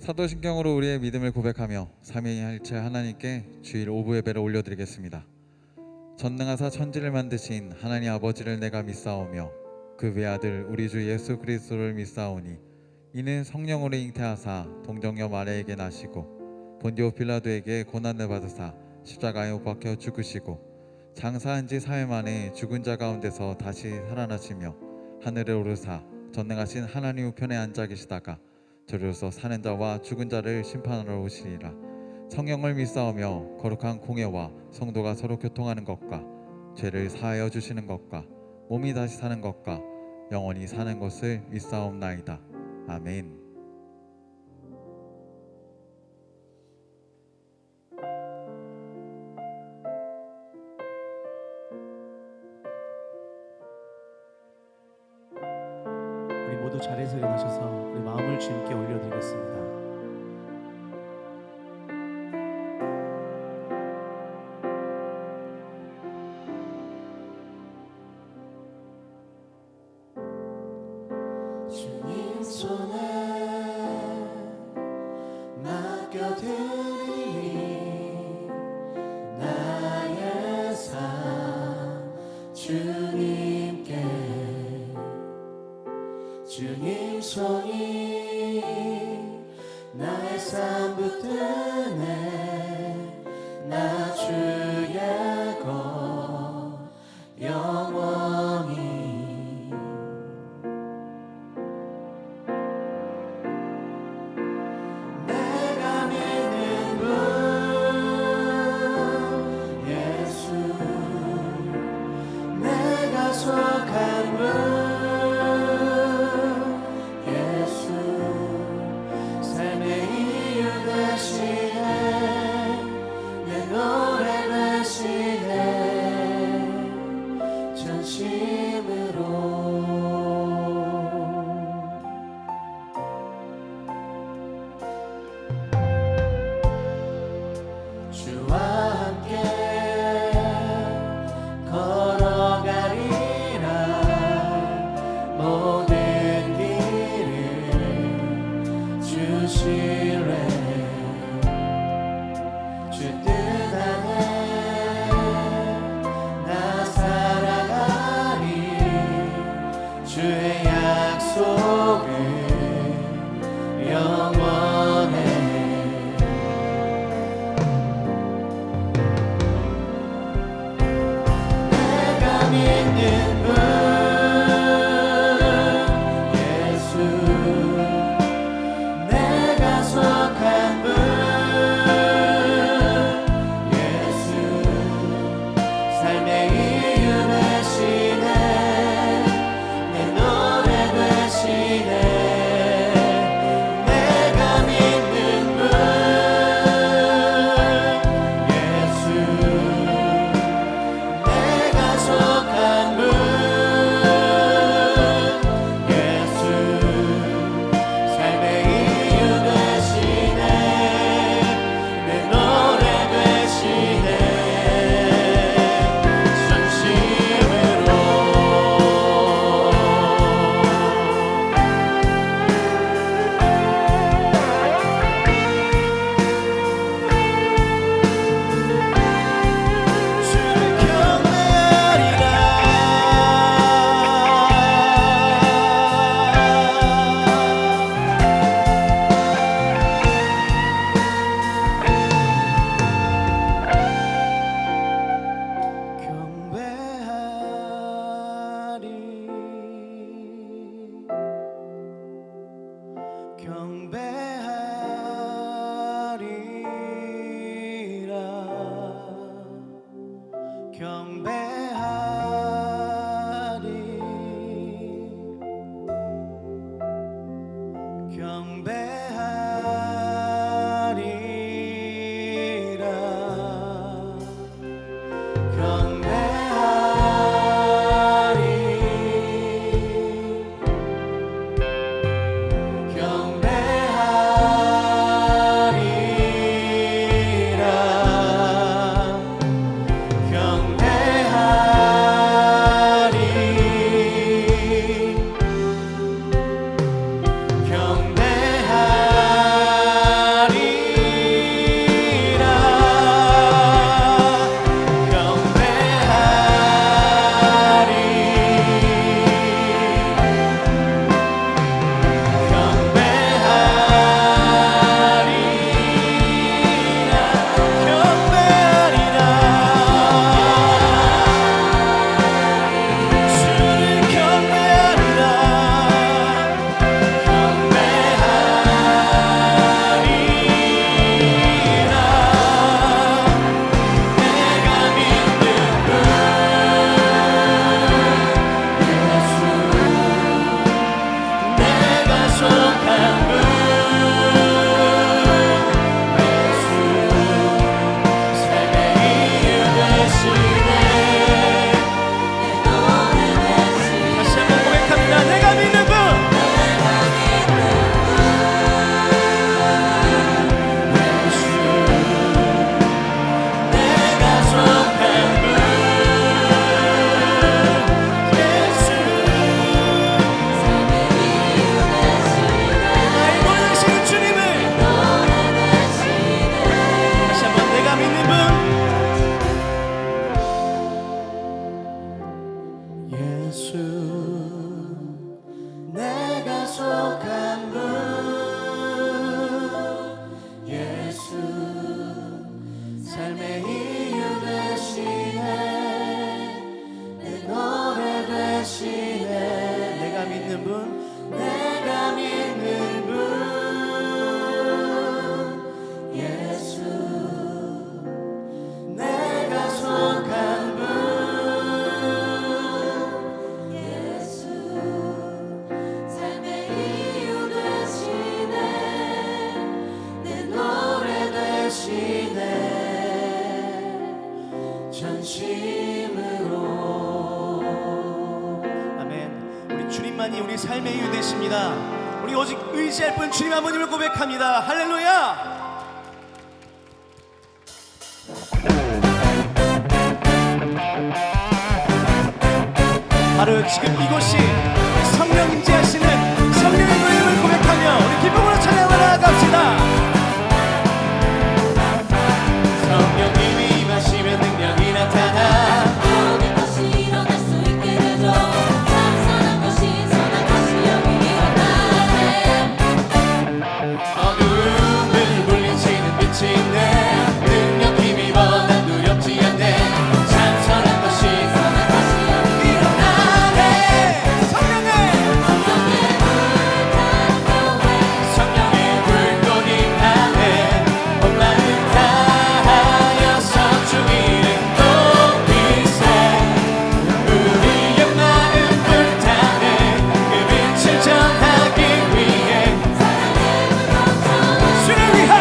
사도신경으로 우리의 믿음을 고백하며 삼위일체 하나님께 주일 오부 예배를 올려드리겠습니다. 전능하사 천지를 만드신 하나님 아버지를 내가 믿사오며 그 외아들 우리 주 예수 그리스도를 믿사오니 이는 성령으로 잉태하사 동정녀 마리아에게 나시고 본디오 빌라도에게 고난을 받으사 십자가에 못 박혀 죽으시고 장사한 지 사흘 만에 죽은 자 가운데서 다시 살아나시며 하늘에 오르사 전능하신 하나님 우편에 앉아 계시다가 저리로서 사는 자와 죽은 자를 심판하러 오시리라. 성령을 믿사오며 거룩한 공예와 성도가 서로 교통하는 것과 죄를 사하여 주시는 것과 몸이 다시 사는 것과 영원히 사는 것을 믿사옵나이다. 아멘. 우리 모두 자리에서 일어나셔서 우리 마음을 주님께 올려드리겠습니다. 주님 손에 맡겨드리니 나의 삶 주님께 주님 손이 나의 삶 붙드네 나 주의 것 영원히 내가 믿는 분 예수 내가 속한 분 주와 함께 걸어가리라 모든 길을 주시래 주 뜻 안에 나 살아가리 주의 약속은 영원해 믿는 분 예수 내가 속한 분 예수 삶의 이유 되시네 내 노래 되시네 내가 믿는 분 예수 내가 속한 분 예수 삶의 이유 되시네 내 노래 되시네 전심으로 주를 경배하리라 경배하리라 진심으로. 아멘. 우리 주님만이 우리 삶의 이유 되십니다. 우리 오직 의지할 분 주님 한 분님을 고백합니다. 할렐루야. 바로 지금 이곳이 성령 임재하시는 성령의 교회임을 고백하며 우리 기쁨으로 찬양하러 나아갑시다. 성령님이 임하시면 능력이 나타나 모든 것이 일어날 수 있게 되죠. 참 선한 것이 선한 것이 여기 일어나네. 어두움을 물리치는 빛이 있네. 능력 힘입어 난 두렵지 않네. 참 선한 것이 선한 것이 여기 일어나네. 성령의 성령의 불타는 교회 성령의 불꽃 임하네. 온 마음 다하여서 주 이름 높이세. 우리의 마음 불타네. 그 빛을 전하기 위해 주를 위한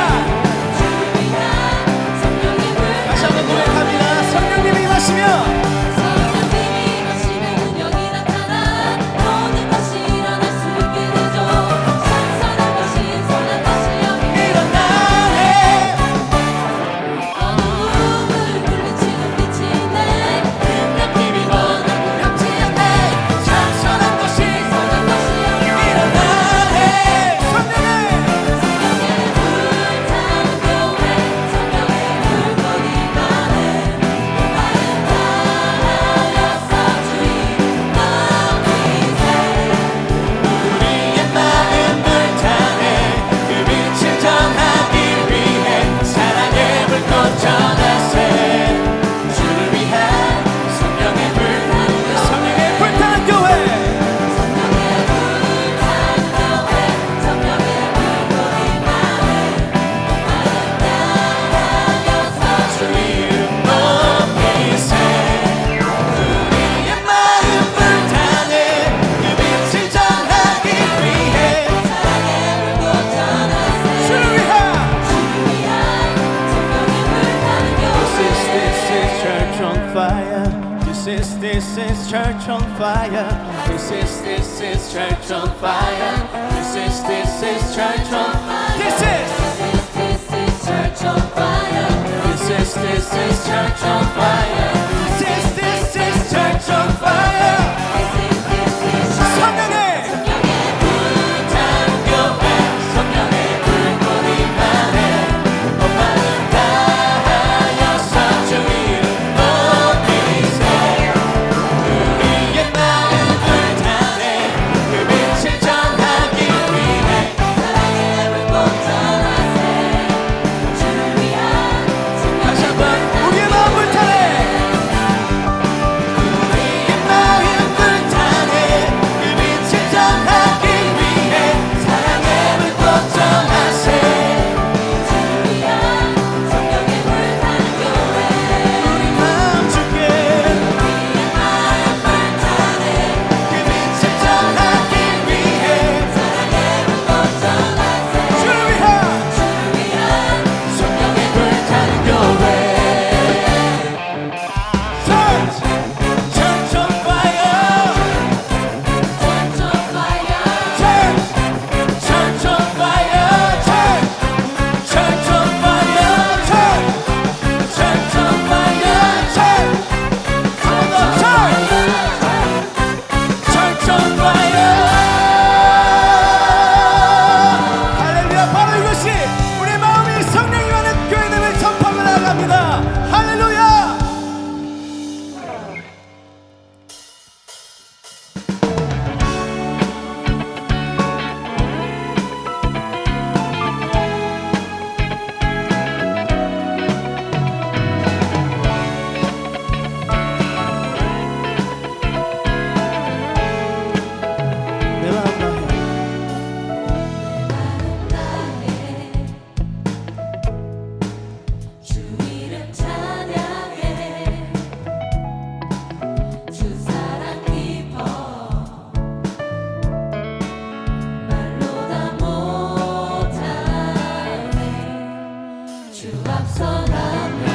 성령의 불 다시 한번 고백합니다. 성령님이 임하시면 성령님이 임하시면 능력이 나타나 모든 것이 일어날 수 있게 되죠. 참 선한 것이 선한 것이 여기 일어나네. 어두움을 물리치는 빛이 있네. 능력 힘입어 난 두렵지 않네. 참 선한 것이 선한 것이 여기 일어나네. 성령의 불타는 교회 성령의 불꽃 임하네. 마음 다하여서 주 이름 높이세. 우리의 마음 불타네. 그 빛을 전하기 위해 사랑의 불꽃 전하세. 주를 위한 성령의 불 성령의 불타는 교회 성령의 불타는 교회 성령의 불꽃 임하네. 마음 다하여서 주 이름 높이세. 우리의 마음 불타네. 그 빛을 전하기 위해 사랑의 불꽃 전하세. 주를 위한 주를 위한 성령의 불타는 교회 This is church on fire. This is church on fire. This is church on fire. This is church on fire. This is This is church on fire. This is church on fire. this is church on fire. This is 성령의 성령의 불 불타는 교회 성령의 불꽃 임하네. 온 마음 다하여서 주 이름 높이세. 우리의 마음 불타네. 그 빛을 전하기 위해 사랑의 불꽃 전하세. 주를 위한 다시 성령의 한번 우리의 마음 불타네. 우리의 마음 불타네. 그 빛을 전하기 위해 사랑의 불꽃 전하세. 주를 위한 성령의 불타는 교회 마음 주께 마음 불타네. 그 빛을 전하기 위해 사랑의 불꽃 전하세. 주를 위한 주를 위한 성령의 불타는 교회. Church, church on fire. Church on fire. Church, Church on fire. church, church on fire. Church, Church on fire. church. 한번 더 church, church on fire. 할렐루야. 바로 이것이 우리 마음이 성령이 많은 교회됨을 전파하며 나아갑니다. 할렐루야. 내 마음 다해 주 이름 찬양해. 주 사랑 깊어 말로 다 못하네. 주 앞서가며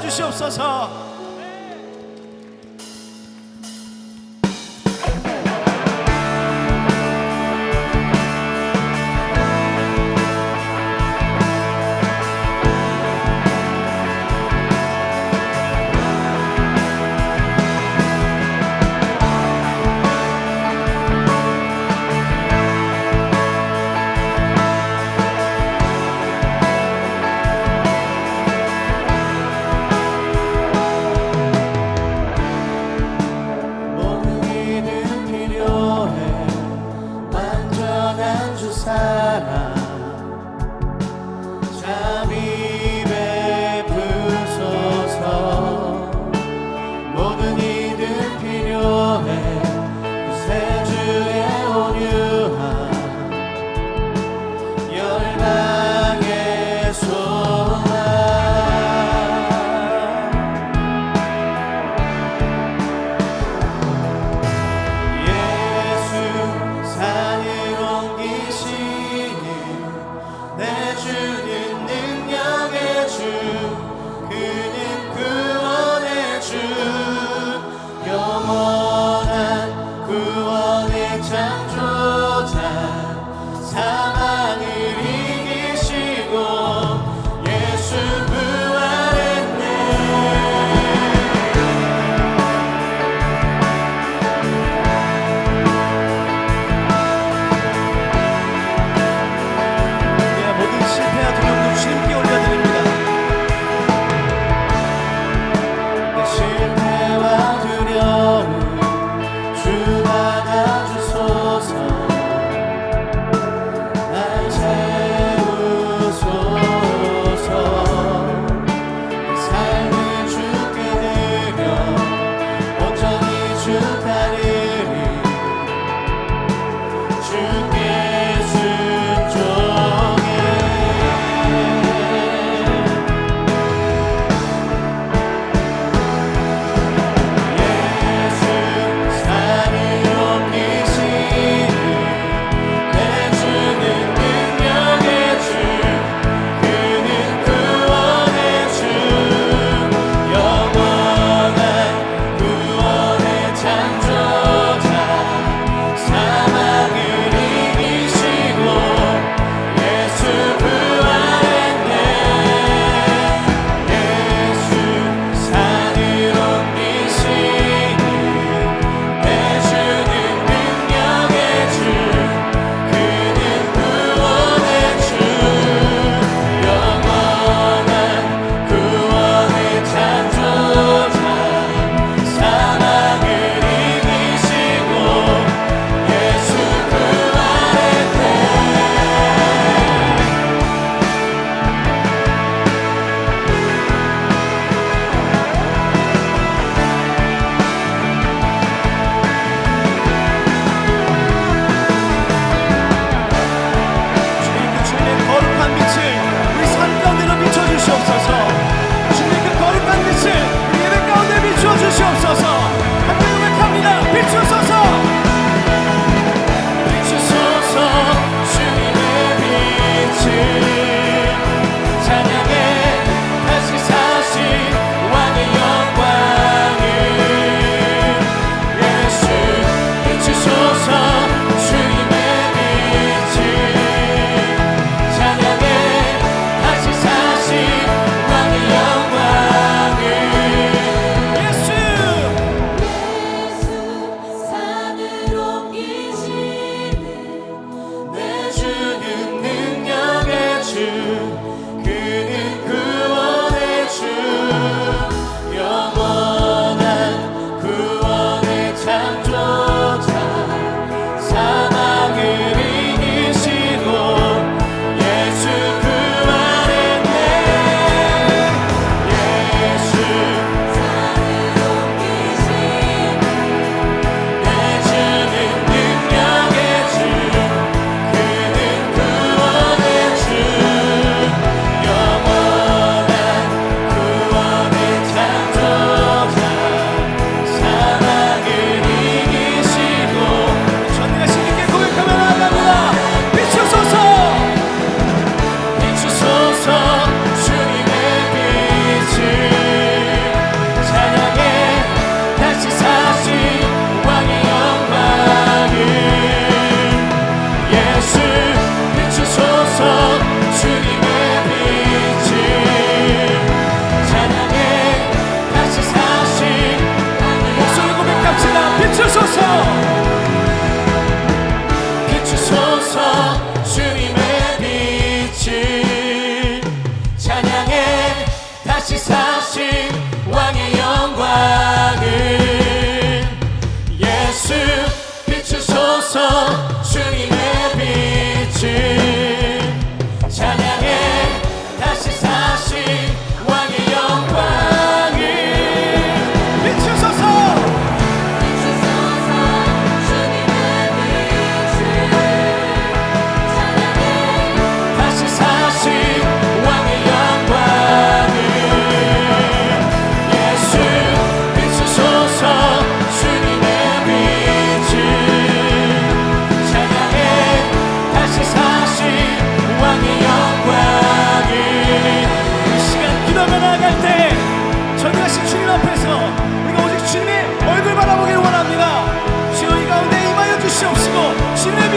주시옵소서.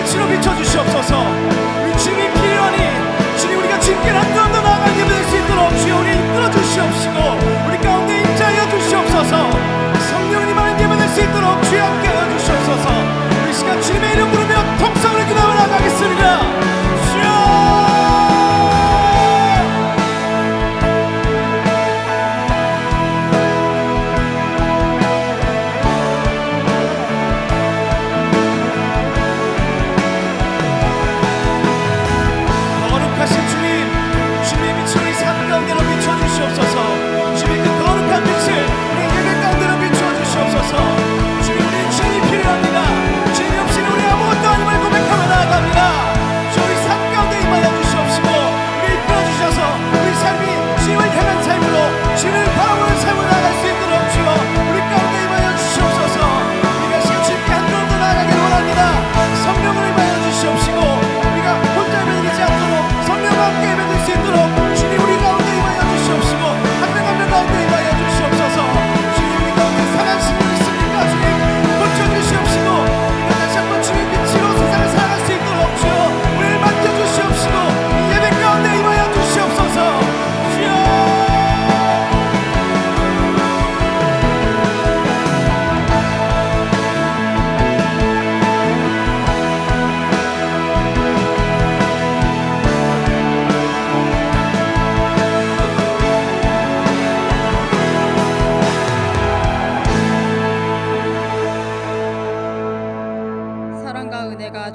빛으로 비춰주시옵소서. 우리 주님이 필요하니 주님 우리가 주님께 한 걸음 더 나아가는 예배 될 수 있도록 주여 우리 이끌어 주시옵시고 우리 가운데 임자하여 주시옵소서. 성령님 하는 예배 될 수 있도록 주여 함께하여 주시옵소서. 우리 시간 주님의 이름 부르며 통성을 기도하며 나가겠습니다. 주여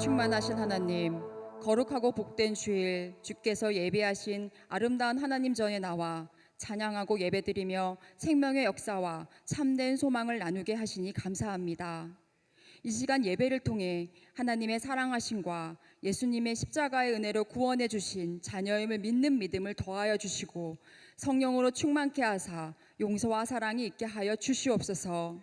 충만하신 하나님, 거룩하고 복된 주일 주께서 예배하신 아름다운 하나님 전에 나와 찬양하고 예배드리며 생명의 역사와 참된 소망을 나누게 하시니 감사합니다. 이 시간 예배를 통해 하나님의 사랑하심과 예수님의 십자가의 은혜로 구원해 주신 자녀임을 믿는 믿음을 더하여 주시고 성령으로 충만케 하사 용서와 사랑이 있게 하여 주시옵소서.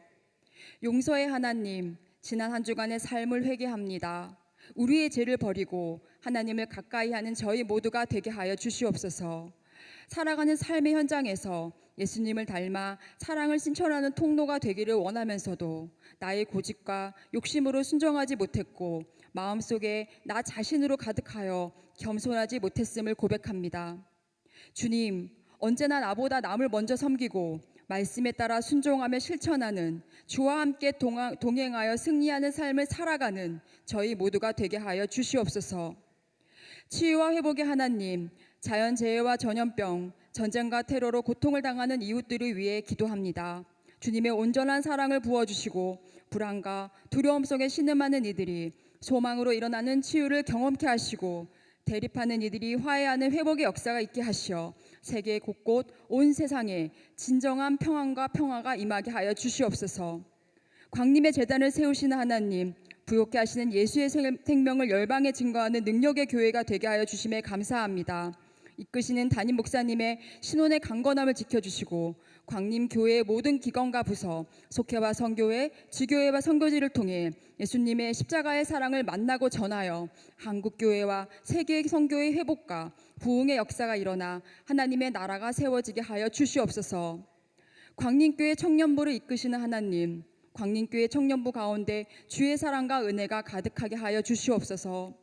용서의 하나님, 지난 한 주간의 삶을 회개합니다. 우리의 죄를 버리고 하나님을 가까이 하는 저희 모두가 되게 하여 주시옵소서. 살아가는 삶의 현장에서 예수님을 닮아 사랑을 실천하는 통로가 되기를 원하면서도 나의 고집과 욕심으로 순종하지 못했고 마음속에 나 자신으로 가득하여 겸손하지 못했음을 고백합니다. 주님, 언제나 나보다 남을 먼저 섬기고 말씀에 따라 순종하며 실천하는 주와 함께 동행하여 승리하는 삶을 살아가는 저희 모두가 되게 하여 주시옵소서. 치유와 회복의 하나님, 자연재해와 전염병, 전쟁과 테러로 고통을 당하는 이웃들을 위해 기도합니다. 주님의 온전한 사랑을 부어주시고 불안과 두려움 속에 신음하는 이들이 소망으로 일어나는 치유를 경험케 하시고 대립하는 이들이 화해하는 회복의 역사가 있게 하시어 세계 곳곳 온 세상에 진정한 평안과 평화가 임하게 하여 주시옵소서. 광림의 제단을 세우시는 하나님, 부욕케 하시는 예수의 생명을 열방에 증거하는 능력의 교회가 되게 하여 주심에 감사합니다. 이끄시는 담임 목사님의 신혼의 강건함을 지켜주시고 광림교회의 모든 기관과 부서, 속회와 선교회, 지교회와 선교지를 통해 예수님의 십자가의 사랑을 만나고 전하여 한국교회와 세계 선교의 회복과 부흥의 역사가 일어나 하나님의 나라가 세워지게 하여 주시옵소서. 광림교회 청년부를 이끄시는 하나님, 광림교회 청년부 가운데 주의 사랑과 은혜가 가득하게 하여 주시옵소서.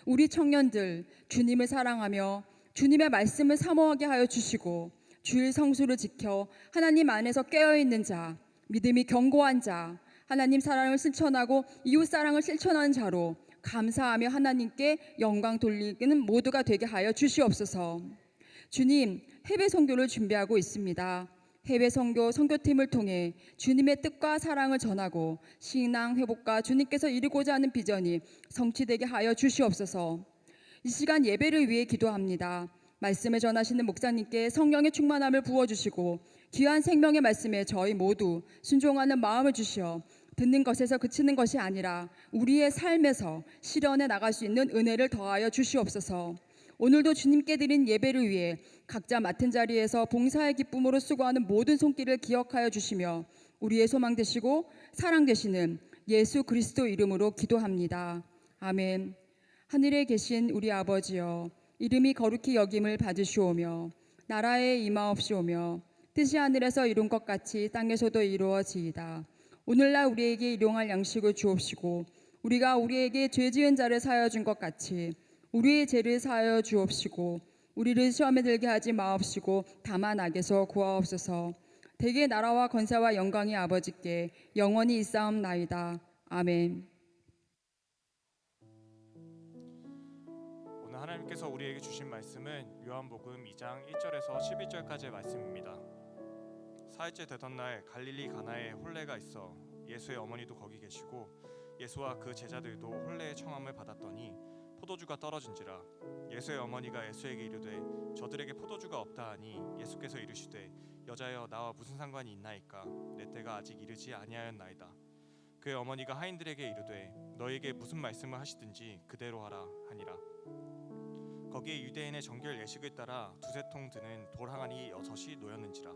우리 청년들 주님을 사랑하며 주님의 말씀을 사모하게 하여 주시고 주일 성수를 지켜 하나님 안에서 깨어있는 자, 믿음이 견고한 자, 하나님 사랑을 실천하고 이웃 사랑을 실천하는 자로 감사하며 하나님께 영광 돌리는 모두가 되게 하여 주시옵소서. 주님, 해외 선교를 준비하고 있습니다. 해외 선교 선교팀을 통해 주님의 뜻과 사랑을 전하고 신앙 회복과 주님께서 이루고자 하는 비전이 성취되게 하여 주시옵소서. 이 시간 예배를 위해 기도합니다. 말씀을 전하시는 목사님께 성령의 충만함을 부어주시고 귀한 생명의 말씀에 저희 모두 순종하는 마음을 주시어 듣는 것에서 그치는 것이 아니라 우리의 삶에서 실현해 나갈 수 있는 은혜를 더하여 주시옵소서. 오늘도 주님께 드린 예배를 위해 각자 맡은 자리에서 봉사의 기쁨으로 수고하는 모든 손길을 기억하여 주시며 우리의 소망 되시고 사랑 되시는 예수 그리스도 이름으로 기도합니다. 아멘. 하늘에 계신 우리 아버지여, 이름이 거룩히 여김을 받으시오며 나라에 임하옵시오며 뜻이 하늘에서 이룬 것 같이 땅에서도 이루어지이다. 오늘날 우리에게 일용할 양식을 주옵시고 우리가 우리에게 죄 지은 자를 사하여 준 것 같이 우리의 죄를 사하여 주옵시고 우리를 시험에 들게 하지 마옵시고 다만 악에서 구하옵소서. 대개 나라와 권세와 영광이 아버지께 영원히 있사옵나이다. 아멘. 오늘 하나님께서 우리에게 주신 말씀은 요한복음 2장 1절에서 11절까지의 말씀입니다. 사흘째 되던 날 갈릴리 가나에 혼례가 있어 예수의 어머니도 거기 계시고 예수와 그 제자들도 혼례의 청함을 받았더니 포도주가 떨어진지라. 예수의 어머니가 예수에게 이르되 저들에게 포도주가 없다 하니 예수께서 이르시되 여자여 나와 무슨 상관이 있나이까 내 때가 아직 이르지 아니하였나이다. 그의 어머니가 하인들에게 이르되 너에게 무슨 말씀을 하시든지 그대로 하라 하니라. 거기에 유대인의 정결 예식을 따라 두세 통 드는 돌 항아리 6이 놓였는지라.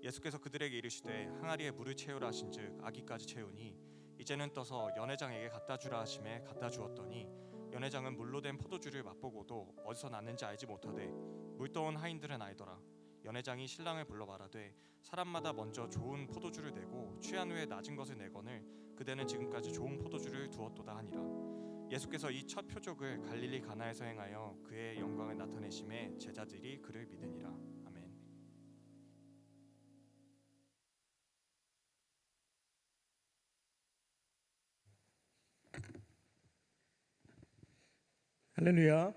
예수께서 그들에게 이르시되 항아리에 물을 채우라 하신즉 아기까지 채우니 이제는 떠서 연회장에게 갖다 주라 하심에 갖다 주었더니 연회장은 물로 된 포도주를 맛보고도 어디서 났는지 알지 못하되 물떠온 하인들은 알더라. 연회장이 신랑을 불러 말하되 사람마다 먼저 좋은 포도주를 내고 취한 후에 낮은 것을 내거늘 그대는 지금까지 좋은 포도주를 두었도다 하니라. 예수께서 이 첫 표적을 갈릴리 가나에서 행하여 그의 영광을 나타내심에 제자들이 그를 믿으니라. 아멘. 할렐루야.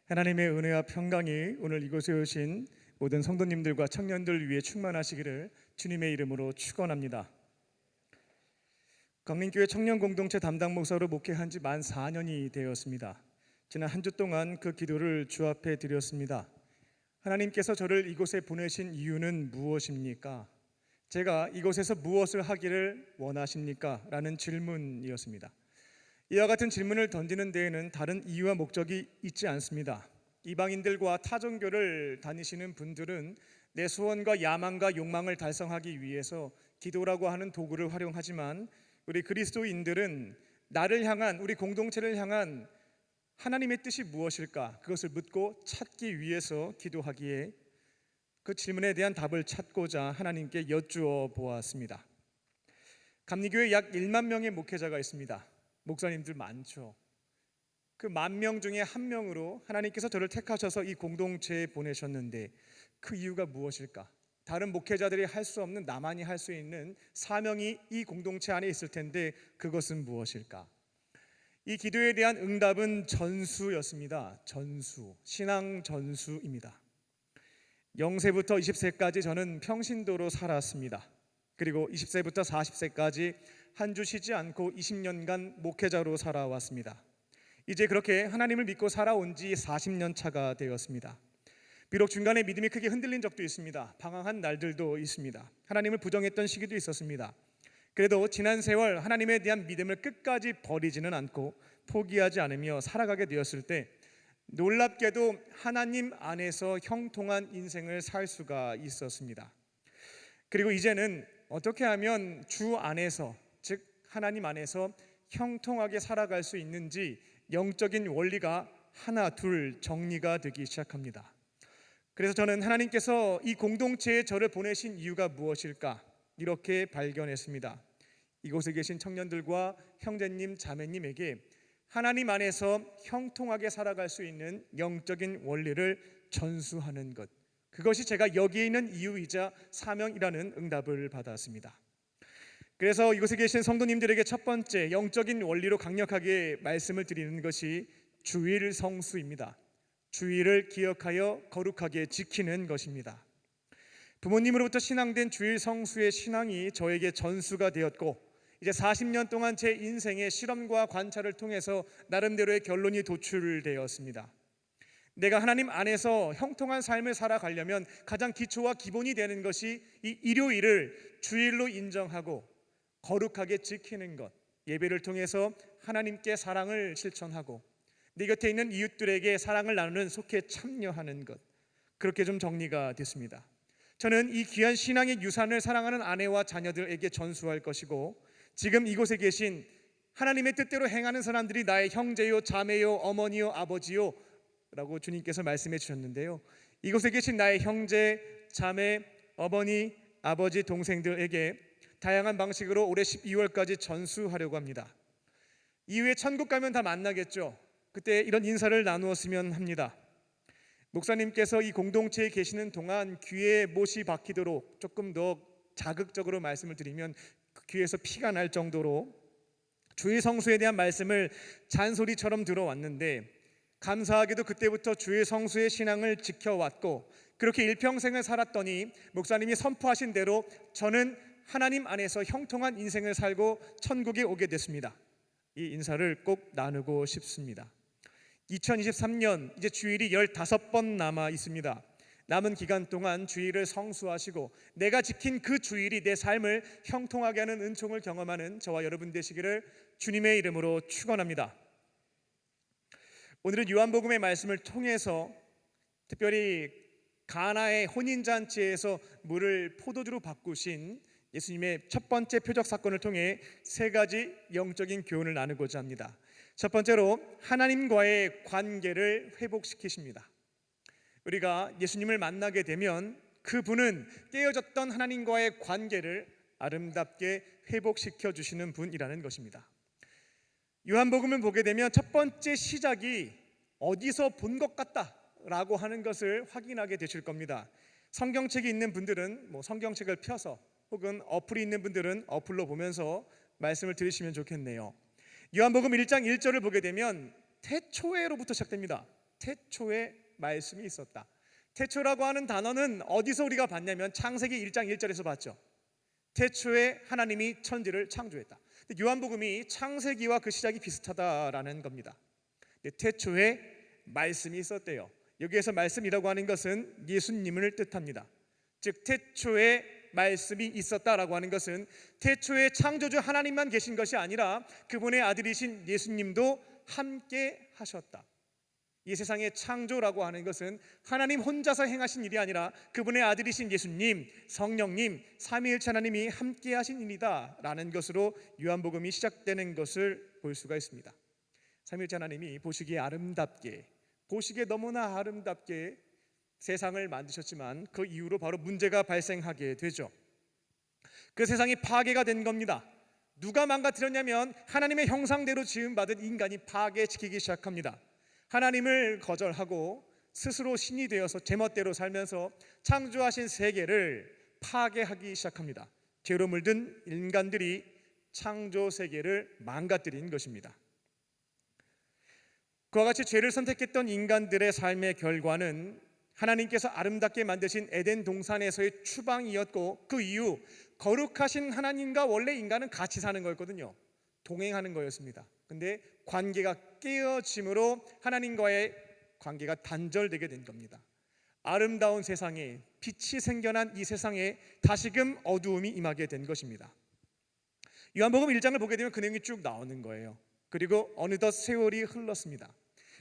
하나님의 은혜와 평강이 오늘 이곳에 오신 모든 성도님들과 청년들 위해 충만하시기를 주님의 이름으로 축원합니다. 광림교회 청년 공동체 담당 목사로 목회한 지 만 4년이 되었습니다. 지난 한 주 동안 그 기도를 주 앞에 드렸습니다. 하나님께서 저를 이곳에 보내신 이유는 무엇입니까? 제가 이곳에서 무엇을 하기를 원하십니까? 라는 질문이었습니다. 이와 같은 질문을 던지는 데에는 다른 이유와 목적이 있지 않습니다. 이방인들과 타종교를 다니시는 분들은 내 소원과 야망과 욕망을 달성하기 위해서 기도라고 하는 도구를 활용하지만 우리 그리스도인들은 나를 향한, 우리 공동체를 향한 하나님의 뜻이 무엇일까? 그것을 묻고 찾기 위해서 기도하기에 그 질문에 대한 답을 찾고자 하나님께 여쭈어 보았습니다. 감리교에 약 1만 명의 목회자가 있습니다. 목사님들 많죠. 그 10,000명 중에 한 명으로 하나님께서 저를 택하셔서 이 공동체에 보내셨는데 그 이유가 무엇일까? 다른 목회자들이 할 수 없는 나만이 할 수 있는 사명이 이 공동체 안에 있을 텐데 그것은 무엇일까? 이 기도에 대한 응답은 전수였습니다. 전수, 신앙 전수입니다. 0세부터 20세까지 저는 평신도로 살았습니다. 그리고 20세부터 40세까지 한 주 쉬지 않고 20년간 목회자로 살아왔습니다. 이제 그렇게 하나님을 믿고 살아온 지 40년 차가 되었습니다. 비록 중간에 믿음이 크게 흔들린 적도 있습니다. 방황한 날들도 있습니다. 하나님을 부정했던 시기도 있었습니다. 그래도 지난 세월 하나님에 대한 믿음을 끝까지 버리지는 않고 포기하지 않으며 살아가게 되었을 때 놀랍게도 하나님 안에서 형통한 인생을 살 수가 있었습니다. 그리고 이제는 어떻게 하면 주 안에서, 즉 하나님 안에서 형통하게 살아갈 수 있는지 영적인 원리가 하나 둘 정리가 되기 시작합니다. 그래서 저는 하나님께서 이 공동체에 저를 보내신 이유가 무엇일까 이렇게 발견했습니다. 이곳에 계신 청년들과 형제님, 자매님에게 하나님 안에서 형통하게 살아갈 수 있는 영적인 원리를 전수하는 것, 그것이 제가 여기에 있는 이유이자 사명이라는 응답을 받았습니다. 그래서 이곳에 계신 성도님들에게 첫 번째 영적인 원리로 강력하게 말씀을 드리는 것이 주일 성수입니다. 주일을 기억하여 거룩하게 지키는 것입니다. 부모님으로부터 신앙된 주일 성수의 신앙이 저에게 전수가 되었고 이제 40년 동안 제 인생의 실험과 관찰을 통해서 나름대로의 결론이 도출되었습니다. 내가 하나님 안에서 형통한 삶을 살아가려면 가장 기초와 기본이 되는 것이 이 일요일을 주일로 인정하고 거룩하게 지키는 것, 예배를 통해서 하나님께 사랑을 실천하고 내 곁에 있는 이웃들에게 사랑을 나누는 속해 참여하는 것, 그렇게 좀 정리가 됐습니다. 저는 이 귀한 신앙의 유산을 사랑하는 아내와 자녀들에게 전수할 것이고 지금 이곳에 계신 하나님의 뜻대로 행하는 사람들이 나의 형제요, 자매요, 어머니요, 아버지요 라고 주님께서 말씀해 주셨는데요, 이곳에 계신 나의 형제, 자매, 어머니, 아버지, 동생들에게 다양한 방식으로 올해 12월까지 전수하려고 합니다. 이후에 천국 가면 다 만나겠죠. 그때 이런 인사를 나누었으면 합니다. 목사님께서 이 공동체에 계시는 동안 귀에 못이 박히도록 조금 더 자극적으로 말씀을 드리면 귀에서 피가 날 정도로 주의 성수에 대한 말씀을 잔소리처럼 들어왔는데, 감사하게도 그때부터 주의 성수의 신앙을 지켜왔고 그렇게 일평생을 살았더니 목사님이 선포하신 대로 저는 하나님 안에서 형통한 인생을 살고 천국에 오게 됐습니다. 이 인사를 꼭 나누고 싶습니다. 2023년 이제 주일이 15번 남아 있습니다. 남은 기간 동안 주일을 성수하시고 내가 지킨 그 주일이 내 삶을 형통하게 하는 은총을 경험하는 저와 여러분 되시기를 주님의 이름으로 축원합니다. 오늘은 요한복음의 말씀을 통해서 특별히 가나의 혼인잔치에서 물을 포도주로 바꾸신 예수님의 첫 번째 표적 사건을 통해 세 가지 영적인 교훈을 나누고자 합니다. 첫 번째로 하나님과의 관계를 회복시키십니다. 우리가 예수님을 만나게 되면 그분은 깨어졌던 하나님과의 관계를 아름답게 회복시켜 주시는 분이라는 것입니다. 요한복음을 보게 되면 첫 번째 시작이 어디서 본 것 같다라고 하는 것을 확인하게 되실 겁니다. 성경책이 있는 분들은 성경책을 펴서, 혹은 어플이 있는 분들은 어플로 보면서 말씀을 들으시면 좋겠네요. 요한복음 1장 1절을 보게 되면 태초에로부터 시작됩니다. 태초에 말씀이 있었다. 태초라고 하는 단어는 어디서 우리가 봤냐면 창세기 1장 1절에서 봤죠. 태초에 하나님이 천지를 창조했다. 요한복음이 창세기와 그 시작이 비슷하다라는 겁니다. 태초에 말씀이 있었대요. 여기에서 말씀이라고 하는 것은 예수님을 뜻합니다. 즉 태초에 말씀이 있었다라고 하는 것은 태초에 창조주 하나님만 계신 것이 아니라 그분의 아들이신 예수님도 함께 하셨다. 이 세상의 창조라고 하는 것은 하나님 혼자서 행하신 일이 아니라 그분의 아들이신 예수님, 성령님, 삼위일체 하나님이 함께 하신 일이다 라는 것으로 요한복음이 시작되는 것을 볼 수가 있습니다. 삼위일체 하나님이 보시기에 아름답게, 보시기에 너무나 아름답게 세상을 만드셨지만 그 이후로 바로 문제가 발생하게 되죠. 그 세상이 파괴가 된 겁니다. 누가 망가뜨렸냐면 하나님의 형상대로 지음받은 인간이 파괴시키기 시작합니다. 하나님을 거절하고 스스로 신이 되어서 제멋대로 살면서 창조하신 세계를 파괴하기 시작합니다. 죄로 물든 인간들이 창조 세계를 망가뜨린 것입니다. 그와 같이 죄를 선택했던 인간들의 삶의 결과는 하나님께서 아름답게 만드신 에덴 동산에서의 추방이었고, 그 이후 거룩하신 하나님과 원래 인간은 같이 사는 거였거든요. 동행하는 거였습니다. 근데 관계가 깨어짐으로 하나님과의 관계가 단절되게 된 겁니다. 아름다운 세상에, 빛이 생겨난 이 세상에 다시금 어두움이 임하게 된 것입니다. 요한복음 1장을 보게 되면 그 내용이 쭉 나오는 거예요. 그리고 어느덧 세월이 흘렀습니다.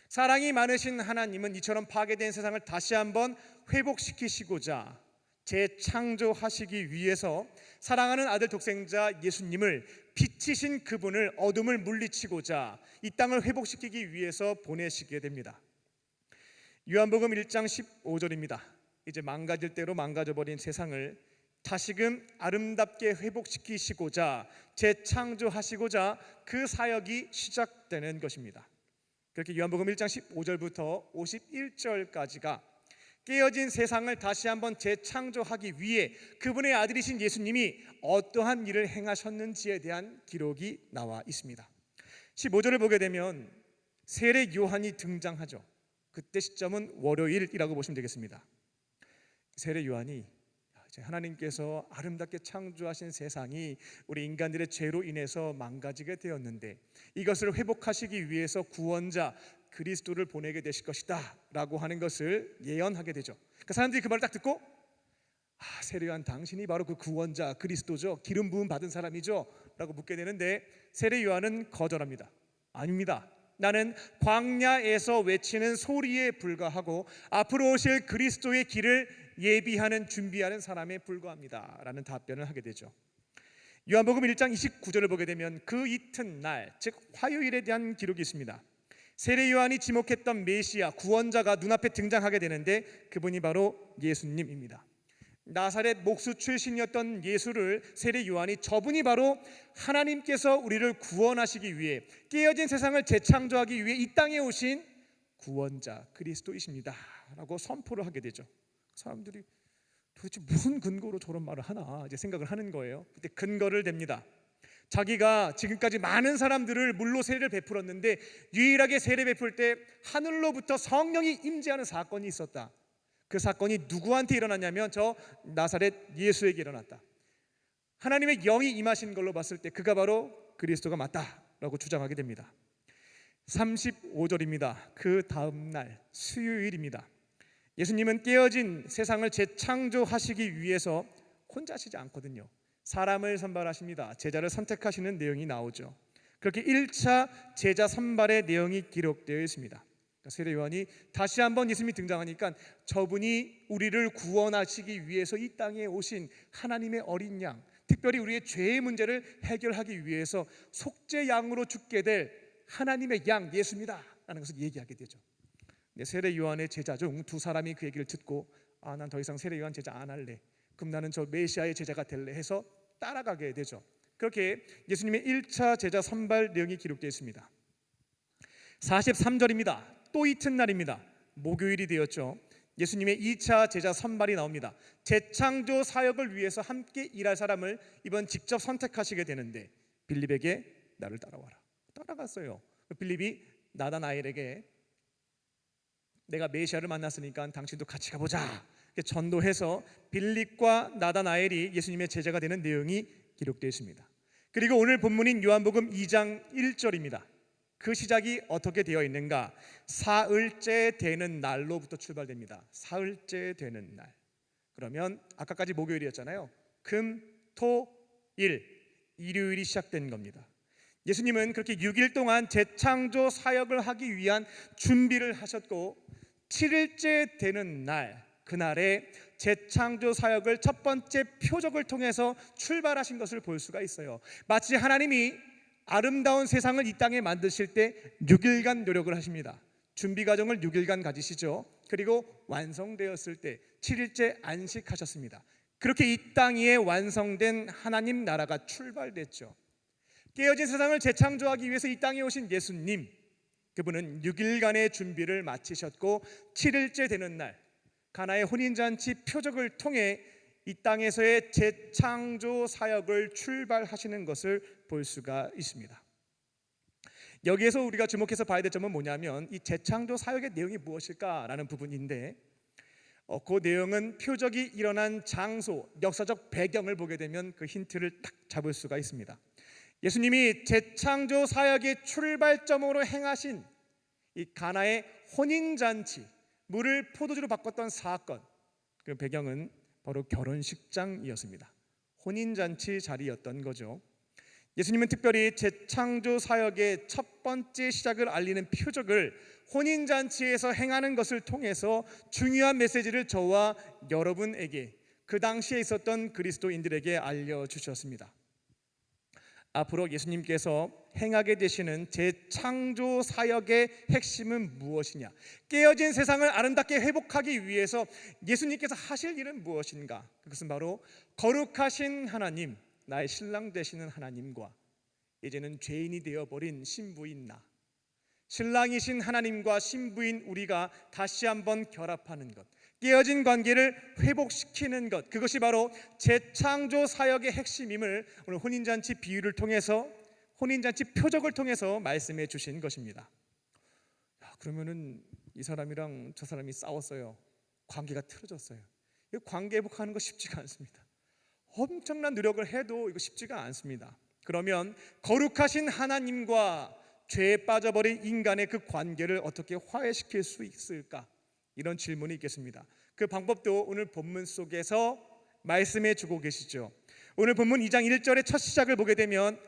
사랑이 많으신 하나님은 이처럼 파괴된 세상을 다시 한번 회복시키시고자 재창조하시기 위해서 사랑하는 아들 독생자 예수님을, 빛이신 그분을 어둠을 물리치고자 이 땅을 회복시키기 위해서 보내시게 됩니다. 요한복음 1장 15절입니다. 이제 망가질 대로 망가져버린 세상을 다시금 아름답게 회복시키시고자 재창조하시고자 그 사역이 시작되는 것입니다. 그렇게 요한복음 1장 15절부터 51절까지가 깨어진 세상을 다시 한번 재창조하기 위해 그분의 아들이신 예수님이 어떠한 일을 행하셨는지에 대한 기록이 나와 있습니다. 15절을 보게 되면 세례 요한이 등장하죠. 그때 시점은 월요일이라고 보시면 되겠습니다. 세례 요한이 하나님께서 아름답게 창조하신 세상이 우리 인간들의 죄로 인해서 망가지게 되었는데 이것을 회복하시기 위해서 구원자 그리스도를 보내게 되실 것이다 라고 하는 것을 예언하게 되죠. 그러니까 사람들이 그 말을 딱 듣고 세례 요한 당신이 바로 그 구원자 그리스도죠, 기름 부음 받은 사람이죠 라고 묻게 되는데 세례 요한은 거절합니다. 아닙니다. 나는 광야에서 외치는 소리에 불과하고 앞으로 오실 그리스도의 길을 예비하는 준비하는 사람에 불과합니다 라는 답변을 하게 되죠. 요한복음 1장 29절을 보게 되면 그 이튿날, 즉 화요일에 대한 기록이 있습니다. 세례 요한이 지목했던 메시아 구원자가 눈앞에 등장하게 되는데 그분이 바로 예수님입니다. 나사렛 목수 출신이었던 예수를 세례 요한이 저분이 바로 하나님께서 우리를 구원하시기 위해 깨어진 세상을 재창조하기 위해 이 땅에 오신 구원자 그리스도이십니다 라고 선포를 하게 되죠. 사람들이 도대체 무슨 근거로 저런 말을 하나 이제 생각을 하는 거예요. 그때 근거를 댑니다. 자기가 지금까지 많은 사람들을 물로 세례를 베풀었는데 유일하게 세례 베풀 때 하늘로부터 성령이 임재하는 사건이 있었다. 그 사건이 누구한테 일어났냐면 저 나사렛 예수에게 일어났다. 하나님의 영이 임하신 걸로 봤을 때 그가 바로 그리스도가 맞다라고 주장하게 됩니다. 35절입니다. 그 다음 날 수요일입니다. 예수님은 깨어진 세상을 재창조하시기 위해서 혼자 하시지 않거든요. 사람을 선발하십니다. 제자를 선택하시는 내용이 나오죠. 그렇게 1차 제자 선발의 내용이 기록되어 있습니다. 세례 요한이 다시 한번 예수님이 등장하니까 저분이 우리를 구원하시기 위해서 이 땅에 오신 하나님의 어린 양, 특별히 우리의 죄의 문제를 해결하기 위해서 속죄 양으로 죽게 될 하나님의 양 예수입니다 라는 것을 얘기하게 되죠. 세례 요한의 제자 중 두 사람이 그 얘기를 듣고 난 더 이상 세례 요한 제자 안 할래, 그럼 나는 저 메시아의 제자가 될래 해서 따라가게 되죠. 그렇게 예수님의 1차 제자 선발 내용이 기록되어 있습니다. 43절입니다. 또 이튿날입니다. 목요일이 되었죠. 예수님의 2차 제자 선발이 나옵니다. 재창조 사역을 위해서 함께 일할 사람을 이번 직접 선택하시게 되는데 빌립에게 나를 따라와라. 따라갔어요. 빌립이 나다나엘에게 내가 메시아를 만났으니까 당신도 같이 가보자 전도해서 빌립과 나다나엘이 예수님의 제자가 되는 내용이 기록되어 있습니다. 그리고 오늘 본문인 요한복음 2장 1절입니다. 그 시작이 어떻게 되어 있는가? 사흘째 되는 날로부터 출발됩니다. 사흘째 되는 날. 그러면 아까까지 목요일이었잖아요. 금, 토, 일, 일요일이 시작된 겁니다. 예수님은 그렇게 6일 동안 재창조 사역을 하기 위한 준비를 하셨고 7일째 되는 날, 그날에 재창조 사역을 첫 번째 표적을 통해서 출발하신 것을 볼 수가 있어요. 마치 하나님이 아름다운 세상을 이 땅에 만드실 때 6일간 노력을 하십니다. 준비 과정을 6일간 가지시죠. 그리고 완성되었을 때 7일째 안식하셨습니다. 그렇게 이 땅 위에 완성된 하나님 나라가 출발됐죠. 깨어진 세상을 재창조하기 위해서 이 땅에 오신 예수님, 그분은 6일간의 준비를 마치셨고 7일째 되는 날 가나의 혼인잔치 표적을 통해 이 땅에서의 재창조 사역을 출발하시는 것을 볼 수가 있습니다. 여기에서 우리가 주목해서 봐야 될 점은 뭐냐면 이 재창조 사역의 내용이 무엇일까라는 부분인데 그 내용은 표적이 일어난 장소, 역사적 배경을 보게 되면 그 힌트를 딱 잡을 수가 있습니다. 예수님이 재창조 사역의 출발점으로 행하신 이 가나의 혼인잔치, 물을 포도주로 바꿨던 사건, 그 배경은 바로 결혼식장이었습니다. 혼인잔치 자리였던 거죠. 예수님은 특별히 재창조 사역의 첫 번째 시작을 알리는 표적을 혼인잔치에서 행하는 것을 통해서 중요한 메시지를 저와 여러분에게, 그 당시에 있었던 그리스도인들에게 알려주셨습니다. 앞으로 예수님께서 행하게 되시는 재창조 사역의 핵심은 무엇이냐? 깨어진 세상을 아름답게 회복하기 위해서 예수님께서 하실 일은 무엇인가? 그것은 바로 거룩하신 하나님, 나의 신랑 되시는 하나님과 이제는 죄인이 되어버린 신부인 나, 신랑이신 하나님과 신부인 우리가 다시 한번 결합하는 것, 깨어진 관계를 회복시키는 것, 그것이 바로 재창조 사역의 핵심임을 오늘 혼인잔치 비유를 통해서, 혼인잔치 표적을 통해서 말씀해 주신 것입니다. 그러면은 이 사람이랑 저 사람이 싸웠어요. 관계가 틀어졌어요. 이 관계 회복하는 거 쉽지가 않습니다. 엄청난 노력을 해도 이거 쉽지가 않습니다. 그러면 거룩하신 하나님과 죄에 빠져버린 인간의 그 관계를 어떻게 화해시킬 수 있을까? 이런 질문이 있겠습니다. 그 방법도 오늘 본문 속에서 말씀해 주고 계시죠. 오늘 본문 2장 1절의 첫 시작을 보게 되면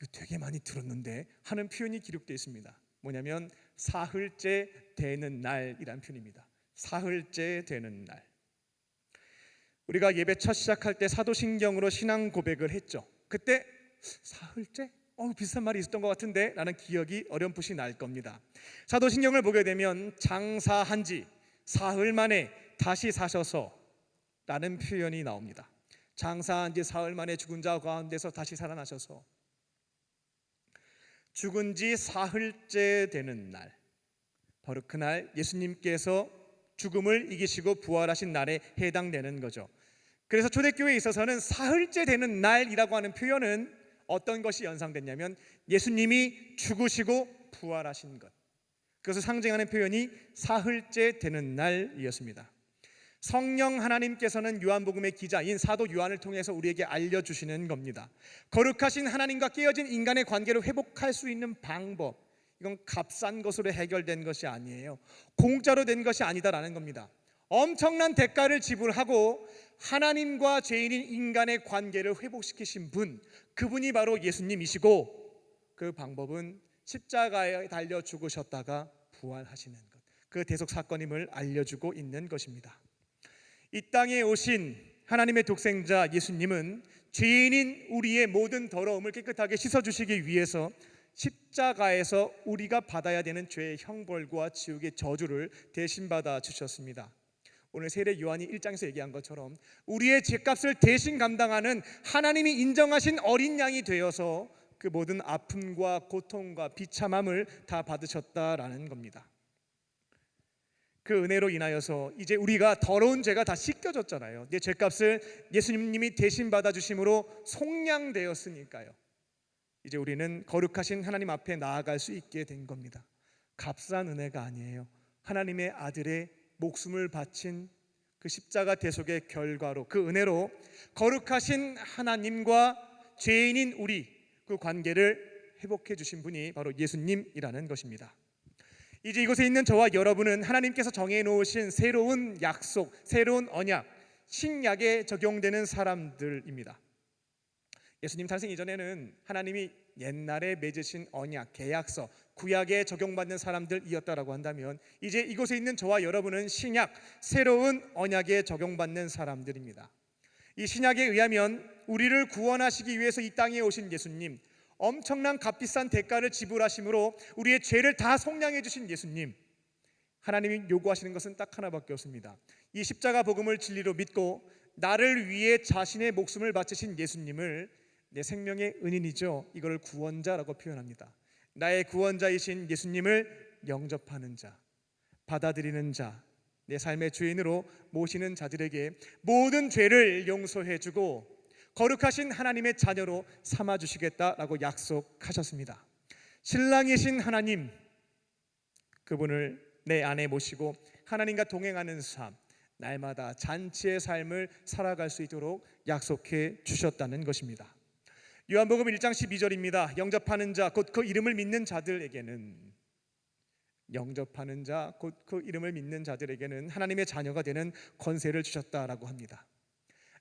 이거 되게 많이 들었는데 하는 표현이 기록되어 있습니다. 뭐냐면 사흘째 되는 날이란 표현입니다. 사흘째 되는 날. 우리가 예배 첫 시작할 때 사도신경으로 신앙 고백을 했죠. 그때 사흘째? 비슷한 말이 있었던 것 같은데 라는 기억이 어렴풋이 날 겁니다. 사도신경을 보게 되면 장사한 지 사흘 만에 다시 사셔서 라는 표현이 나옵니다. 장사한 지 사흘 만에 죽은 자 가운데서 다시 살아나셔서 죽은 지 사흘째 되는 날, 바로 그날 예수님께서 죽음을 이기시고 부활하신 날에 해당되는 거죠. 그래서 초대교회에 있어서는 사흘째 되는 날이라고 하는 표현은 어떤 것이 연상됐냐면 예수님이 죽으시고 부활하신 것, 그것을 상징하는 표현이 사흘째 되는 날이었습니다. 성령 하나님께서는 요한복음의 기자인 사도 요한을 통해서 우리에게 알려주시는 겁니다. 거룩하신 하나님과 깨어진 인간의 관계를 회복할 수 있는 방법, 이건 값싼 것으로 해결된 것이 아니에요. 공짜로 된 것이 아니다라는 겁니다. 엄청난 대가를 지불하고 하나님과 죄인인 인간의 관계를 회복시키신 분, 그분이 바로 예수님이시고, 그 방법은 십자가에 달려 죽으셨다가 부활하시는 것, 그 대속 사건임을 알려주고 있는 것입니다. 이 땅에 오신 하나님의 독생자 예수님은 죄인인 우리의 모든 더러움을 깨끗하게 씻어주시기 위해서 십자가에서 우리가 받아야 되는 죄의 형벌과 지옥의 저주를 대신 받아 주셨습니다. 오늘 세례 요한이 1장에서 얘기한 것처럼 우리의 죄값을 대신 감당하는 하나님이 인정하신 어린 양이 되어서 그 모든 아픔과 고통과 비참함을 다 받으셨다라는 겁니다. 그 은혜로 인하여서 이제 우리가 더러운 죄가 다 씻겨졌잖아요. 내 죄값을 예수님이 대신 받아주심으로 속량되었으니까요. 이제 우리는 거룩하신 하나님 앞에 나아갈 수 있게 된 겁니다. 값싼 은혜가 아니에요. 하나님의 아들의 목숨을 바친 그 십자가 대속의 결과로, 그 은혜로 거룩하신 하나님과 죄인인 우리, 그 관계를 회복해 주신 분이 바로 예수님이라는 것입니다. 이제 이곳에 있는 저와 여러분은 하나님께서 정해 놓으신 새로운 약속, 새로운 언약, 신약에 적용되는 사람들입니다. 예수님 탄생 이전에는 하나님이 옛날에 맺으신 언약, 계약서, 구약에 적용받는 사람들이었다라고 한다면 이제 이곳에 있는 저와 여러분은 신약, 새로운 언약에 적용받는 사람들입니다. 이 신약에 의하면 우리를 구원하시기 위해서 이 땅에 오신 예수님, 엄청난 값비싼 대가를 지불하심으로 우리의 죄를 다 속량해 주신 예수님, 하나님이 요구하시는 것은 딱 하나밖에 없습니다. 이 십자가 복음을 진리로 믿고 나를 위해 자신의 목숨을 바치신 예수님을 내 생명의 은인이죠, 이걸 구원자라고 표현합니다. 나의 구원자이신 예수님을 영접하는 자, 받아들이는 자, 내 삶의 주인으로 모시는 자들에게 모든 죄를 용서해주고 거룩하신 하나님의 자녀로 삼아주시겠다라고 약속하셨습니다. 신랑이신 하나님, 그분을 내 안에 모시고 하나님과 동행하는 삶, 날마다 잔치의 삶을 살아갈 수 있도록 약속해 주셨다는 것입니다. 요한복음 1장 12절입니다. 영접하는 자, 곧 그 이름을 믿는 자들에게는, 영접하는 자, 곧 그 이름을 믿는 자들에게는 하나님의 자녀가 되는 권세를 주셨다라고 합니다.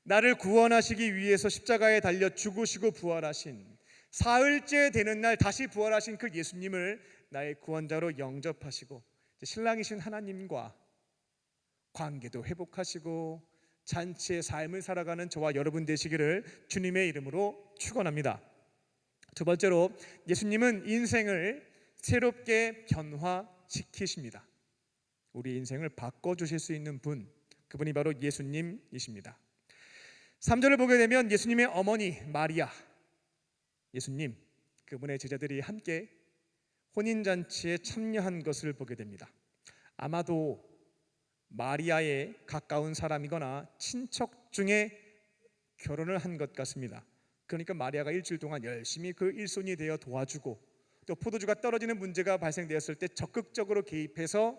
나를 구원하시기 위해서 십자가에 달려 죽으시고 부활하신, 사흘째 되는 날 다시 부활하신 그 예수님을 나의 구원자로 영접하시고 신랑이신 하나님과 관계도 회복하시고 잔치의 삶을 살아가는 저와 여러분 되시기를 주님의 이름으로 축원합니다. 두 번째로, 예수님은 인생을 새롭게 변화시키십니다. 우리 인생을 바꿔주실 수 있는 분, 그분이 바로 예수님이십니다. 3절을 보게 되면 예수님의 어머니 마리아, 예수님, 그분의 제자들이 함께 혼인잔치에 참여한 것을 보게 됩니다. 아마도 마리아의 가까운 사람이거나 친척 중에 결혼을 한 것 같습니다. 그러니까 마리아가 일주일 동안 열심히 그 일손이 되어 도와주고, 또 포도주가 떨어지는 문제가 발생되었을 때 적극적으로 개입해서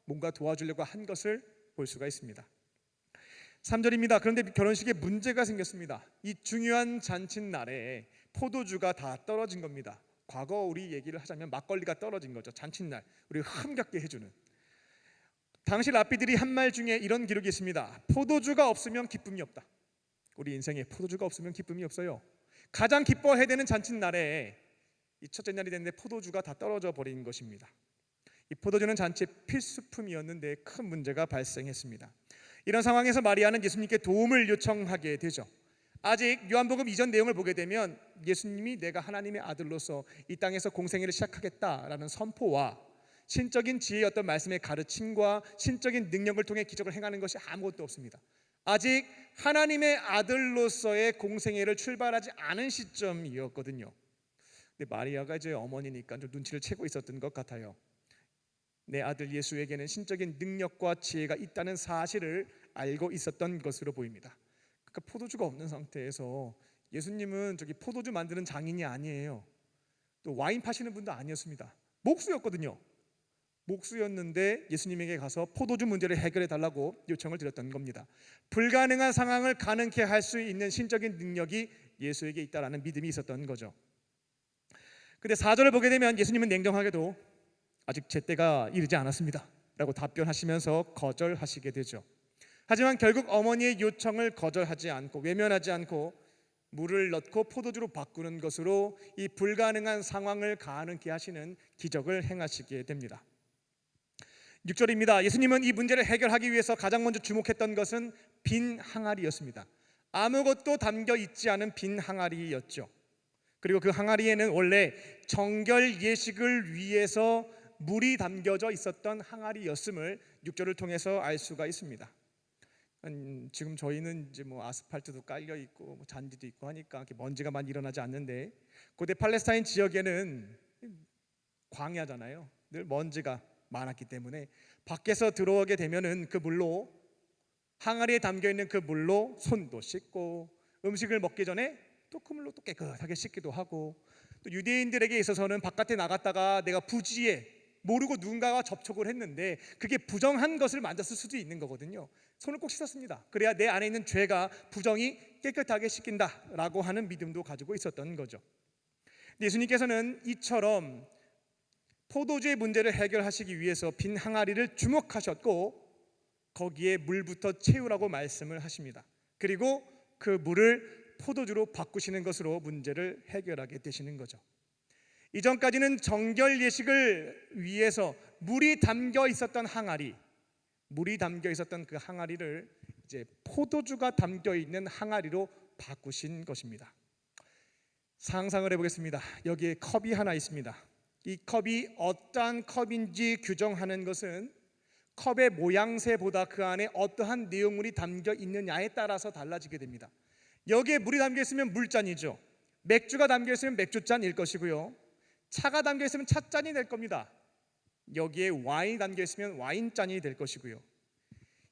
뭔가 도와주려고 한 것을 볼 수가 있습니다. 3절입니다. 그런데 결혼식에 문제가 생겼습니다. 이 중요한 잔칫날에 포도주가 다 떨어진 겁니다. 과거 우리 얘기를 하자면 막걸리가 떨어진 거죠. 잔칫날 우리 흥겹게 해주는. 당시 랍비들이 한 말 중에 이런 기록이 있습니다. 포도주가 없으면 기쁨이 없다. 우리 인생에 포도주가 없으면 기쁨이 없어요. 가장 기뻐해야 되는 잔칫날에 이 첫째 날이 됐는데 포도주가 다 떨어져 버린 것입니다. 이 포도주는 잔치의 필수품이었는데 큰 문제가 발생했습니다. 이런 상황에서 마리아는 예수님께 도움을 요청하게 되죠. 아직 요한복음 이전 내용을 보게 되면 예수님이 내가 하나님의 아들로서 이 땅에서 공생애를 시작하겠다라는 선포와 신적인 지혜의 어떤 말씀의 가르침과 신적인 능력을 통해 기적을 행하는 것이 아무것도 없습니다. 아직 하나님의 아들로서의 공생애를 출발하지 않은 시점이었거든요. 근데 마리아가 이제 어머니니까 좀 눈치를 채고 있었던 것 같아요. 내 아들 예수에게는 신적인 능력과 지혜가 있다는 사실을 알고 있었던 것으로 보입니다. 그러니까 포도주가 없는 상태에서 예수님은 저기 포도주 만드는 장인이 아니에요. 또 와인 파시는 분도 아니었습니다. 목수였거든요. 목수였는데 예수님에게 가서 포도주 문제를 해결해 달라고 요청을 드렸던 겁니다. 불가능한 상황을 가능케 할 수 있는 신적인 능력이 예수에게 있다라는 믿음이 있었던 거죠. 근데 4절을 보게 되면 예수님은 냉정하게도 아직 제 때가 이르지 않았습니다 라고 답변하시면서 거절하시게 되죠. 하지만 결국 어머니의 요청을 거절하지 않고 외면하지 않고 물을 넣고 포도주로 바꾸는 것으로 이 불가능한 상황을 가능케 하시는 기적을 행하시게 됩니다. 6절입니다. 예수님은 이 문제를 해결하기 위해서 가장 먼저 주목했던 것은 빈 항아리였습니다. 아무것도 담겨 있지 않은 빈 항아리였죠. 그리고 그 항아리에는 원래 정결 예식을 위해서 물이 담겨져 있었던 항아리였음을 6절을 통해서 알 수가 있습니다. 지금 저희는 이제 뭐 아스팔트도 깔려 있고 뭐 잔디도 있고 하니까 이렇게 먼지가 많이 일어나지 않는데, 고대 팔레스타인 지역에는 광야잖아요. 늘 먼지가 많았기 때문에 밖에서 들어오게 되면은 그 물로, 항아리에 담겨 있는 그 물로 손도 씻고 음식을 먹기 전에 또 그 물로 또 깨끗하게 씻기도 하고, 또 유대인들에게 있어서는 바깥에 나갔다가 내가 부지에 모르고 누군가가 접촉을 했는데 그게 부정한 것을 만졌을 수도 있는 거거든요. 손을 꼭 씻었습니다. 그래야 내 안에 있는 죄가, 부정이 깨끗하게 씻긴다라고 하는 믿음도 가지고 있었던 거죠. 예수님께서는 이처럼 포도주의 문제를 해결하시기 위해서 빈 항아리를 주목하셨고 거기에 물부터 채우라고 말씀을 하십니다. 그리고 그 물을 포도주로 바꾸시는 것으로 문제를 해결하게 되시는 거죠. 이전까지는 정결 예식을 위해서 물이 담겨 있었던 항아리, 물이 담겨 있었던 그 항아리를 이제 포도주가 담겨 있는 항아리로 바꾸신 것입니다. 상상을 해보겠습니다. 여기에 컵이 하나 있습니다. 이 컵이 어떠한 컵인지 규정하는 것은 컵의 모양새보다 그 안에 어떠한 내용물이 담겨 있느냐에 따라서 달라지게 됩니다. 여기에 물이 담겨 있으면 물잔이죠. 맥주가 담겨 있으면 맥주잔일 것이고요. 차가 담겨 있으면 찻잔이 될 겁니다. 여기에 와인이 담겨 있으면 와인잔이 될 것이고요.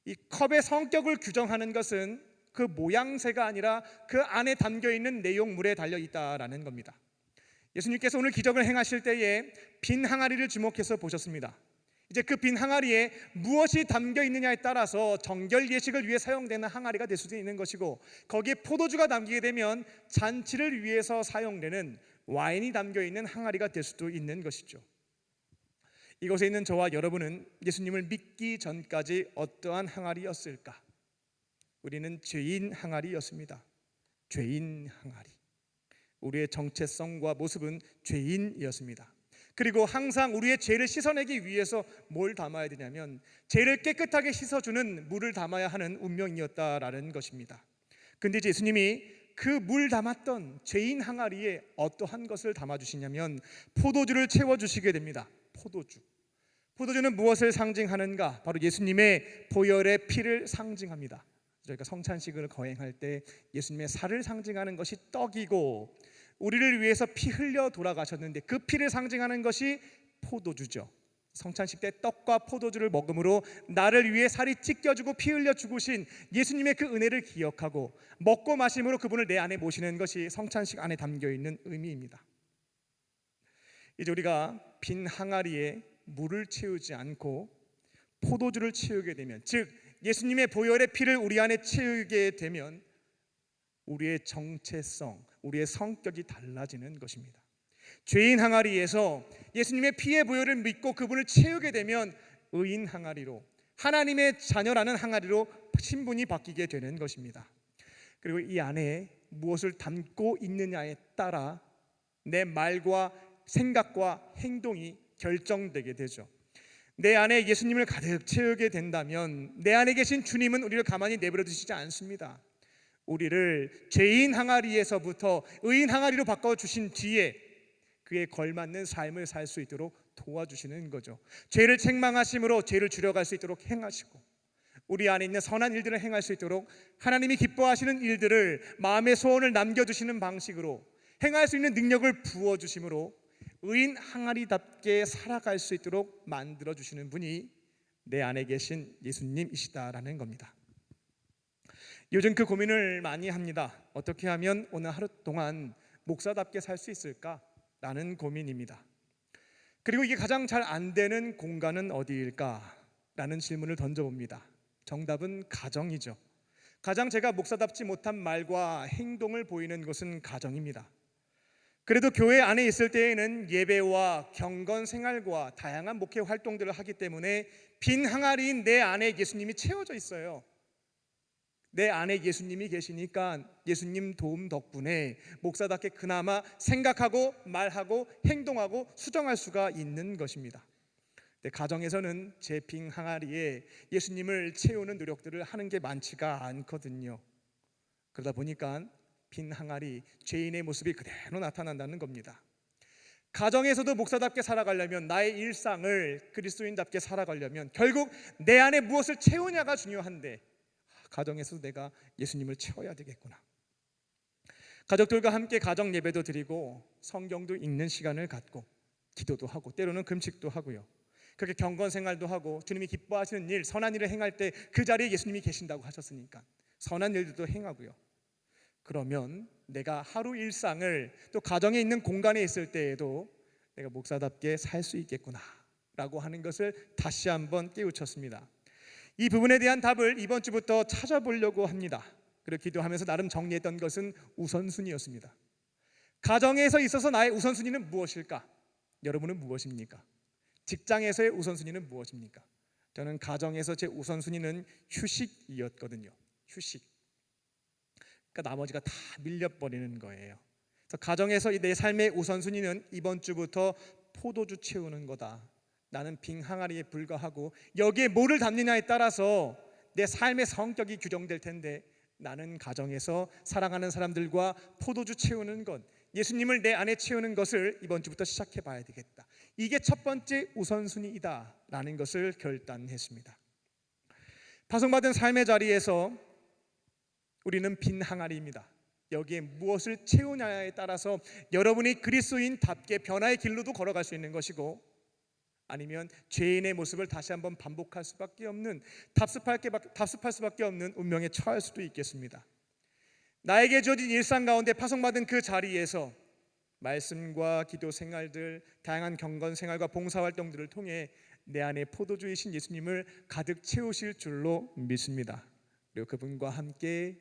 이 컵의 성격을 규정하는 것은 그 모양새가 아니라 그 안에 담겨 있는 내용물에 달려 있다라는 겁니다. 예수님께서 오늘 기적을 행하실 때에 빈 항아리를 주목해서 보셨습니다. 이제 그 빈 항아리에 무엇이 담겨 있느냐에 따라서 정결 예식을 위해 사용되는 항아리가 될 수도 있는 것이고, 거기에 포도주가 담기게 되면 잔치를 위해서 사용되는 와인이 담겨 있는 항아리가 될 수도 있는 것이죠. 이곳에 있는 저와 여러분은 예수님을 믿기 전까지 어떠한 항아리였을까? 우리는 죄인 항아리였습니다. 죄인 항아리. 우리의 정체성과 모습은 죄인이었습니다. 그리고 항상 우리의 죄를 씻어내기 위해서 뭘 담아야 되냐면 죄를 깨끗하게 씻어주는 물을 담아야 하는 운명이었다라는 것입니다. 근데 이제 예수님이 그 물 담았던 죄인 항아리에 어떠한 것을 담아주시냐면 포도주를 채워주시게 됩니다. 포도주는 무엇을 상징하는가? 바로 예수님의 보혈의 피를 상징합니다. 저희가 성찬식을 거행할 때 예수님의 살을 상징하는 것이 떡이고, 우리를 위해서 피 흘려 돌아가셨는데 그 피를 상징하는 것이 포도주죠. 성찬식 때 떡과 포도주를 먹음으로 나를 위해 살이 찢겨주고 피 흘려 죽으신 예수님의 그 은혜를 기억하고 먹고 마심으로 그분을 내 안에 모시는 것이 성찬식 안에 담겨 있는 의미입니다. 이제 우리가 빈 항아리에 물을 채우지 않고 포도주를 채우게 되면, 즉 예수님의 보혈의 피를 우리 안에 채우게 되면 우리의 정체성, 우리의 성격이 달라지는 것입니다. 죄인 항아리에서 예수님의 피의 보혈을 믿고 그분을 채우게 되면 의인 항아리로, 하나님의 자녀라는 항아리로 신분이 바뀌게 되는 것입니다. 그리고 이 안에 무엇을 담고 있느냐에 따라 내 말과 생각과 행동이 결정되게 되죠. 내 안에 예수님을 가득 채우게 된다면 내 안에 계신 주님은 우리를 가만히 내버려 두시지 않습니다. 우리를 죄인 항아리에서부터 의인 항아리로 바꿔주신 뒤에 그에 걸맞는 삶을 살 수 있도록 도와주시는 거죠. 죄를 책망하심으로 죄를 줄여갈 수 있도록 행하시고, 우리 안에 있는 선한 일들을 행할 수 있도록 하나님이 기뻐하시는 일들을 마음의 소원을 남겨두시는 방식으로 행할 수 있는 능력을 부어주심으로 의인 항아리답게 살아갈 수 있도록 만들어주시는 분이 내 안에 계신 예수님이시다라는 겁니다. 요즘 그 고민을 많이 합니다. 어떻게 하면 오늘 하루 동안 목사답게 살 수 있을까라는 고민입니다. 그리고 이게 가장 잘 안 되는 공간은 어디일까라는 질문을 던져봅니다. 정답은 가정이죠. 가장 제가 목사답지 못한 말과 행동을 보이는 곳은 가정입니다. 그래도 교회 안에 있을 때에는 예배와 경건 생활과 다양한 목회 활동들을 하기 때문에 빈 항아리인 내 안에 예수님이 채워져 있어요. 내 안에 예수님이 계시니까 예수님 도움 덕분에 목사답게 그나마 생각하고 말하고 행동하고 수정할 수가 있는 것입니다. 가정에서는 제 빈 항아리에 예수님을 채우는 노력들을 하는 게 많지가 않거든요. 그러다 보니까 빈 항아리, 죄인의 모습이 그대로 나타난다는 겁니다. 가정에서도 목사답게 살아가려면, 나의 일상을 그리스도인답게 살아가려면 결국 내 안에 무엇을 채우냐가 중요한데, 가정에서도 내가 예수님을 채워야 되겠구나. 가족들과 함께 가정 예배도 드리고 성경도 읽는 시간을 갖고 기도도 하고 때로는 금식도 하고요. 그렇게 경건 생활도 하고 주님이 기뻐하시는 일, 선한 일을 행할 때 그 자리에 예수님이 계신다고 하셨으니까 선한 일들도 행하고요. 그러면 내가 하루 일상을 또 가정에 있는 공간에 있을 때에도 내가 목사답게 살 수 있겠구나 라고 하는 것을 다시 한번 깨우쳤습니다. 이 부분에 대한 답을 이번 주부터 찾아보려고 합니다. 그리고 기도하면서 나름 정리했던 것은 우선순위였습니다. 가정에서 있어서 나의 우선순위는 무엇일까? 여러분은 무엇입니까? 직장에서의 우선순위는 무엇입니까? 저는 가정에서 제 우선순위는 휴식이었거든요. 휴식. 그러니까 나머지가 다 밀려버리는 거예요. 그래서 가정에서 내 삶의 우선순위는 이번 주부터 포도주 채우는 거다. 나는 빈 항아리에 불과하고 여기에 뭐를 담느냐에 따라서 내 삶의 성격이 규정될 텐데, 나는 가정에서 사랑하는 사람들과 포도주 채우는 것, 예수님을 내 안에 채우는 것을 이번 주부터 시작해 봐야 되겠다. 이게 첫 번째 우선순위이다라는 것을 결단했습니다. 파송받은 삶의 자리에서 우리는 빈 항아리입니다. 여기에 무엇을 채우냐에 따라서 여러분이 그리스도인답게 변화의 길로도 걸어갈 수 있는 것이고, 아니면 죄인의 모습을 다시 한번 반복할 수밖에 없는, 답습할 수밖에 없는 운명에 처할 수도 있겠습니다. 나에게 주어진 일상 가운데 파송받은 그 자리에서 말씀과 기도 생활들, 다양한 경건 생활과 봉사활동들을 통해 내 안에 포도주이신 예수님을 가득 채우실 줄로 믿습니다. 그리고 그분과 함께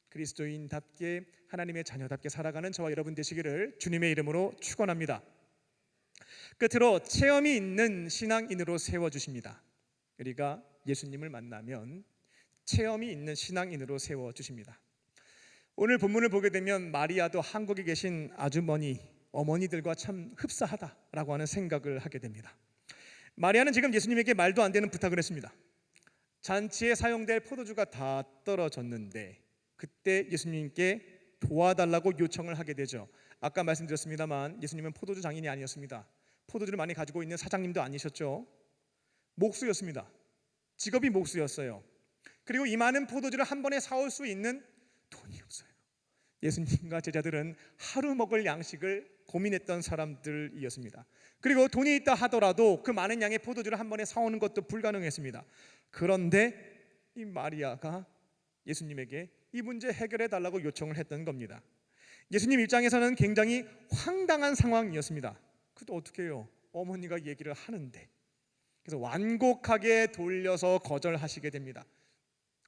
그리스도인답게 하나님의 자녀답게 살아가는 저와 여러분 되시기를 주님의 이름으로 축원합니다. 끝으로 체험이 있는 신앙인으로 세워주십니다. 우리가 예수님을 만나면 체험이 있는 신앙인으로 세워주십니다. 오늘 본문을 보게 되면 마리아도 한국에 계신 아주머니, 어머니들과 참 흡사하다라고 하는 생각을 하게 됩니다. 마리아는 지금 예수님에게 말도 안 되는 부탁을 했습니다. 잔치에 사용될 포도주가 다 떨어졌는데 그때 예수님께 도와달라고 요청을 하게 되죠. 아까 말씀드렸습니다만 예수님은 포도주 장인이 아니었습니다. 포도주를 많이 가지고 있는 사장님도 아니셨죠. 목수였습니다. 직업이 목수였어요. 그리고 이 많은 포도주를 한 번에 사올 수 있는 돈이 없어요. 예수님과 제자들은 하루 먹을 양식을 고민했던 사람들이었습니다. 그리고 돈이 있다 하더라도 그 많은 양의 포도주를 한 번에 사오는 것도 불가능했습니다. 그런데 이 마리아가 예수님에게 이 문제 해결해 달라고 요청을 했던 겁니다. 예수님 입장에서는 굉장히 황당한 상황이었습니다. 그것도 어떻게 해요? 어머니가 얘기를 하는데. 그래서 완곡하게 돌려서 거절하시게 됩니다.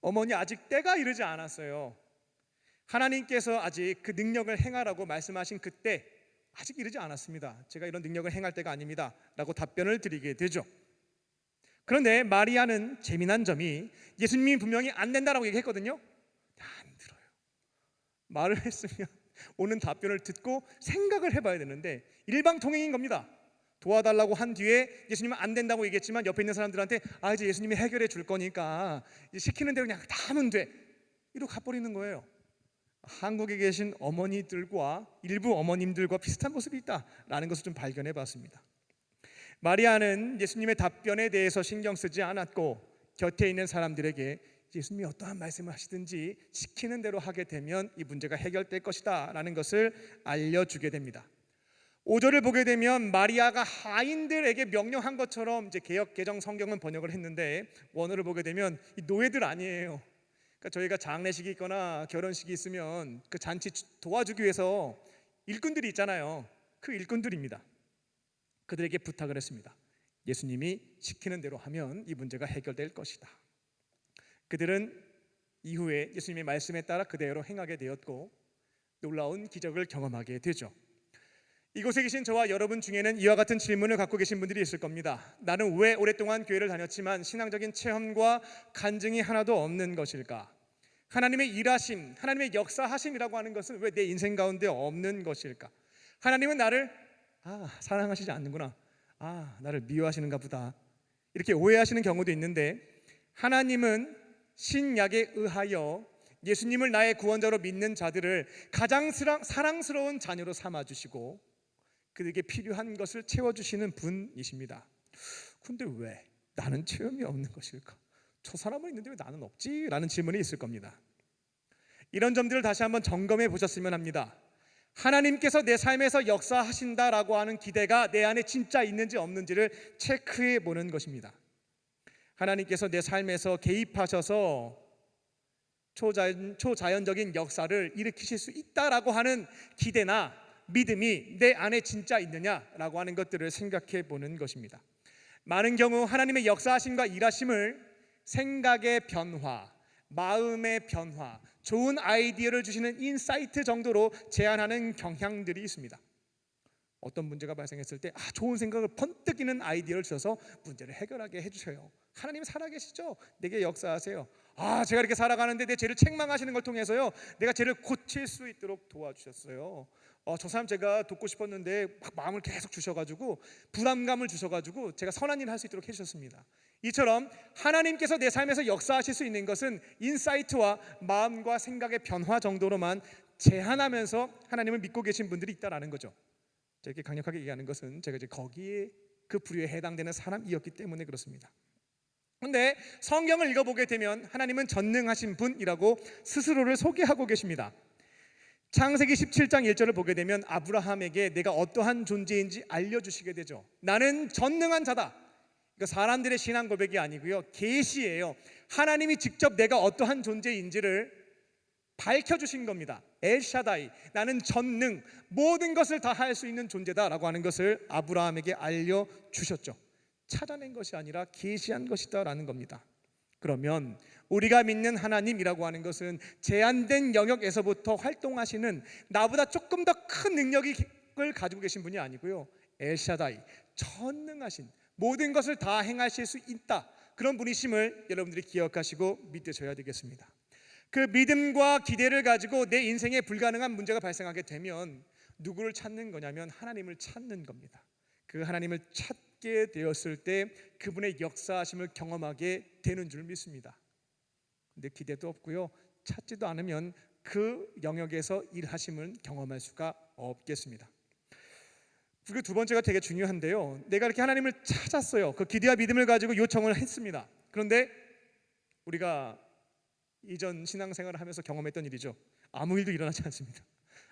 어머니, 아직 때가 이르지 않았어요. 하나님께서 아직 그 능력을 행하라고 말씀하신 그때 아직 이르지 않았습니다. 제가 이런 능력을 행할 때가 아닙니다 라고 답변을 드리게 되죠. 그런데 마리아는 재미난 점이 예수님이 분명히 안 된다라고 얘기했거든요. 안 들어요. 말을 했으면 오는 답변을 듣고 생각을 해봐야 되는데 일방통행인 겁니다. 도와달라고 한 뒤에 예수님은 안 된다고 얘기했지만 옆에 있는 사람들한테 이제 예수님이 해결해 줄 거니까 시키는 대로 그냥 다 하면 돼, 이러고 가버리는 거예요. 한국에 계신 어머니들과 일부 어머님들과 비슷한 모습이 있다라는 것을 좀 발견해 봤습니다. 마리아는 예수님의 답변에 대해서 신경 쓰지 않았고 곁에 있는 사람들에게 예수님이 어떠한 말씀을 하시든지 시키는 대로 하게 되면 이 문제가 해결될 것이다 라는 것을 알려주게 됩니다. 5절을 보게 되면 마리아가 하인들에게 명령한 것처럼 이제 개역 개정 성경은 번역을 했는데 원어를 보게 되면 이 노예들 아니에요. 그러니까 저희가 장례식이 있거나 결혼식이 있으면 그 잔치 도와주기 위해서 일꾼들이 있잖아요. 그 일꾼들입니다. 그들에게 부탁을 했습니다. 예수님이 시키는 대로 하면 이 문제가 해결될 것이다. 그들은 이후에 예수님의 말씀에 따라 그대로 행하게 되었고 놀라운 기적을 경험하게 되죠. 이곳에 계신 저와 여러분 중에는 이와 같은 질문을 갖고 계신 분들이 있을 겁니다. 나는 왜 오랫동안 교회를 다녔지만 신앙적인 체험과 간증이 하나도 없는 것일까? 하나님의 일하심, 하나님의 역사하심이라고 하는 것은 왜 내 인생 가운데 없는 것일까? 하나님은 나를 사랑하시지 않는구나, 나를 미워하시는가 보다, 이렇게 오해하시는 경우도 있는데, 하나님은 신약에 의하여 예수님을 나의 구원자로 믿는 자들을 가장 사랑스러운 자녀로 삼아주시고 그들에게 필요한 것을 채워주시는 분이십니다. 근데 왜 나는 체험이 없는 것일까? 저 사람은 있는데 왜 나는 없지? 라는 질문이 있을 겁니다. 이런 점들을 다시 한번 점검해 보셨으면 합니다. 하나님께서 내 삶에서 역사하신다라고 하는 기대가 내 안에 진짜 있는지 없는지를 체크해 보는 것입니다. 하나님께서 내 삶에서 개입하셔서 초자연적인 역사를 일으키실 수 있다라고 하는 기대나 믿음이 내 안에 진짜 있느냐라고 하는 것들을 생각해 보는 것입니다. 많은 경우 하나님의 역사하심과 일하심을 생각의 변화, 마음의 변화, 좋은 아이디어를 주시는 인사이트 정도로 제한하는 경향들이 있습니다. 어떤 문제가 발생했을 때 좋은 생각을 번뜩 이는 아이디어를 주셔서 문제를 해결하게 해주셔요. 하나님 살아계시죠? 내게 역사하세요. 제가 이렇게 살아가는데 내 죄를 책망하시는 걸 통해서요, 내가 죄를 고칠 수 있도록 도와주셨어요. 저 사람 제가 돕고 싶었는데 막 마음을 계속 주셔가지고 부담감을 주셔가지고 제가 선한 일을 할 수 있도록 해주셨습니다. 이처럼 하나님께서 내 삶에서 역사하실 수 있는 것은 인사이트와 마음과 생각의 변화 정도로만 제한하면서 하나님을 믿고 계신 분들이 있다라는 거죠. 이렇게 강력하게 얘기하는 것은 제가 이제 거기에 그 부류에 해당되는 사람이었기 때문에 그렇습니다. 그런데 성경을 읽어보게 되면 하나님은 전능하신 분이라고 스스로를 소개하고 계십니다. 창세기 17장 1절을 보게 되면 아브라함에게 내가 어떠한 존재인지 알려주시게 되죠. 나는 전능한 자다. 그러니까 사람들의 신앙 고백이 아니고요, 계시예요. 하나님이 직접 내가 어떠한 존재인지를 밝혀주신 겁니다. 엘샤다이, 나는 전능, 모든 것을 다 할 수 있는 존재다라고 하는 것을 아브라함에게 알려주셨죠. 찾아낸 것이 아니라 계시한 것이다라는 겁니다. 그러면 우리가 믿는 하나님이라고 하는 것은 제한된 영역에서부터 활동하시는 나보다 조금 더 큰 능력을 가지고 계신 분이 아니고요, 엘샤다이, 전능하신, 모든 것을 다 행하실 수 있다, 그런 분이심을 여러분들이 기억하시고 믿으셔야 되겠습니다. 그 믿음과 기대를 가지고 내 인생에 불가능한 문제가 발생하게 되면 누구를 찾는 거냐면 하나님을 찾는 겁니다. 그 하나님을 찾게 되었을 때 그분의 역사하심을 경험하게 되는 줄 믿습니다. 근데 기대도 없고요, 찾지도 않으면 그 영역에서 일하심을 경험할 수가 없겠습니다. 그리고 두 번째가 되게 중요한데요, 내가 이렇게 하나님을 찾았어요. 그 기대와 믿음을 가지고 요청을 했습니다. 그런데 우리가 이전 신앙생활을 하면서 경험했던 일이죠. 아무 일도 일어나지 않습니다.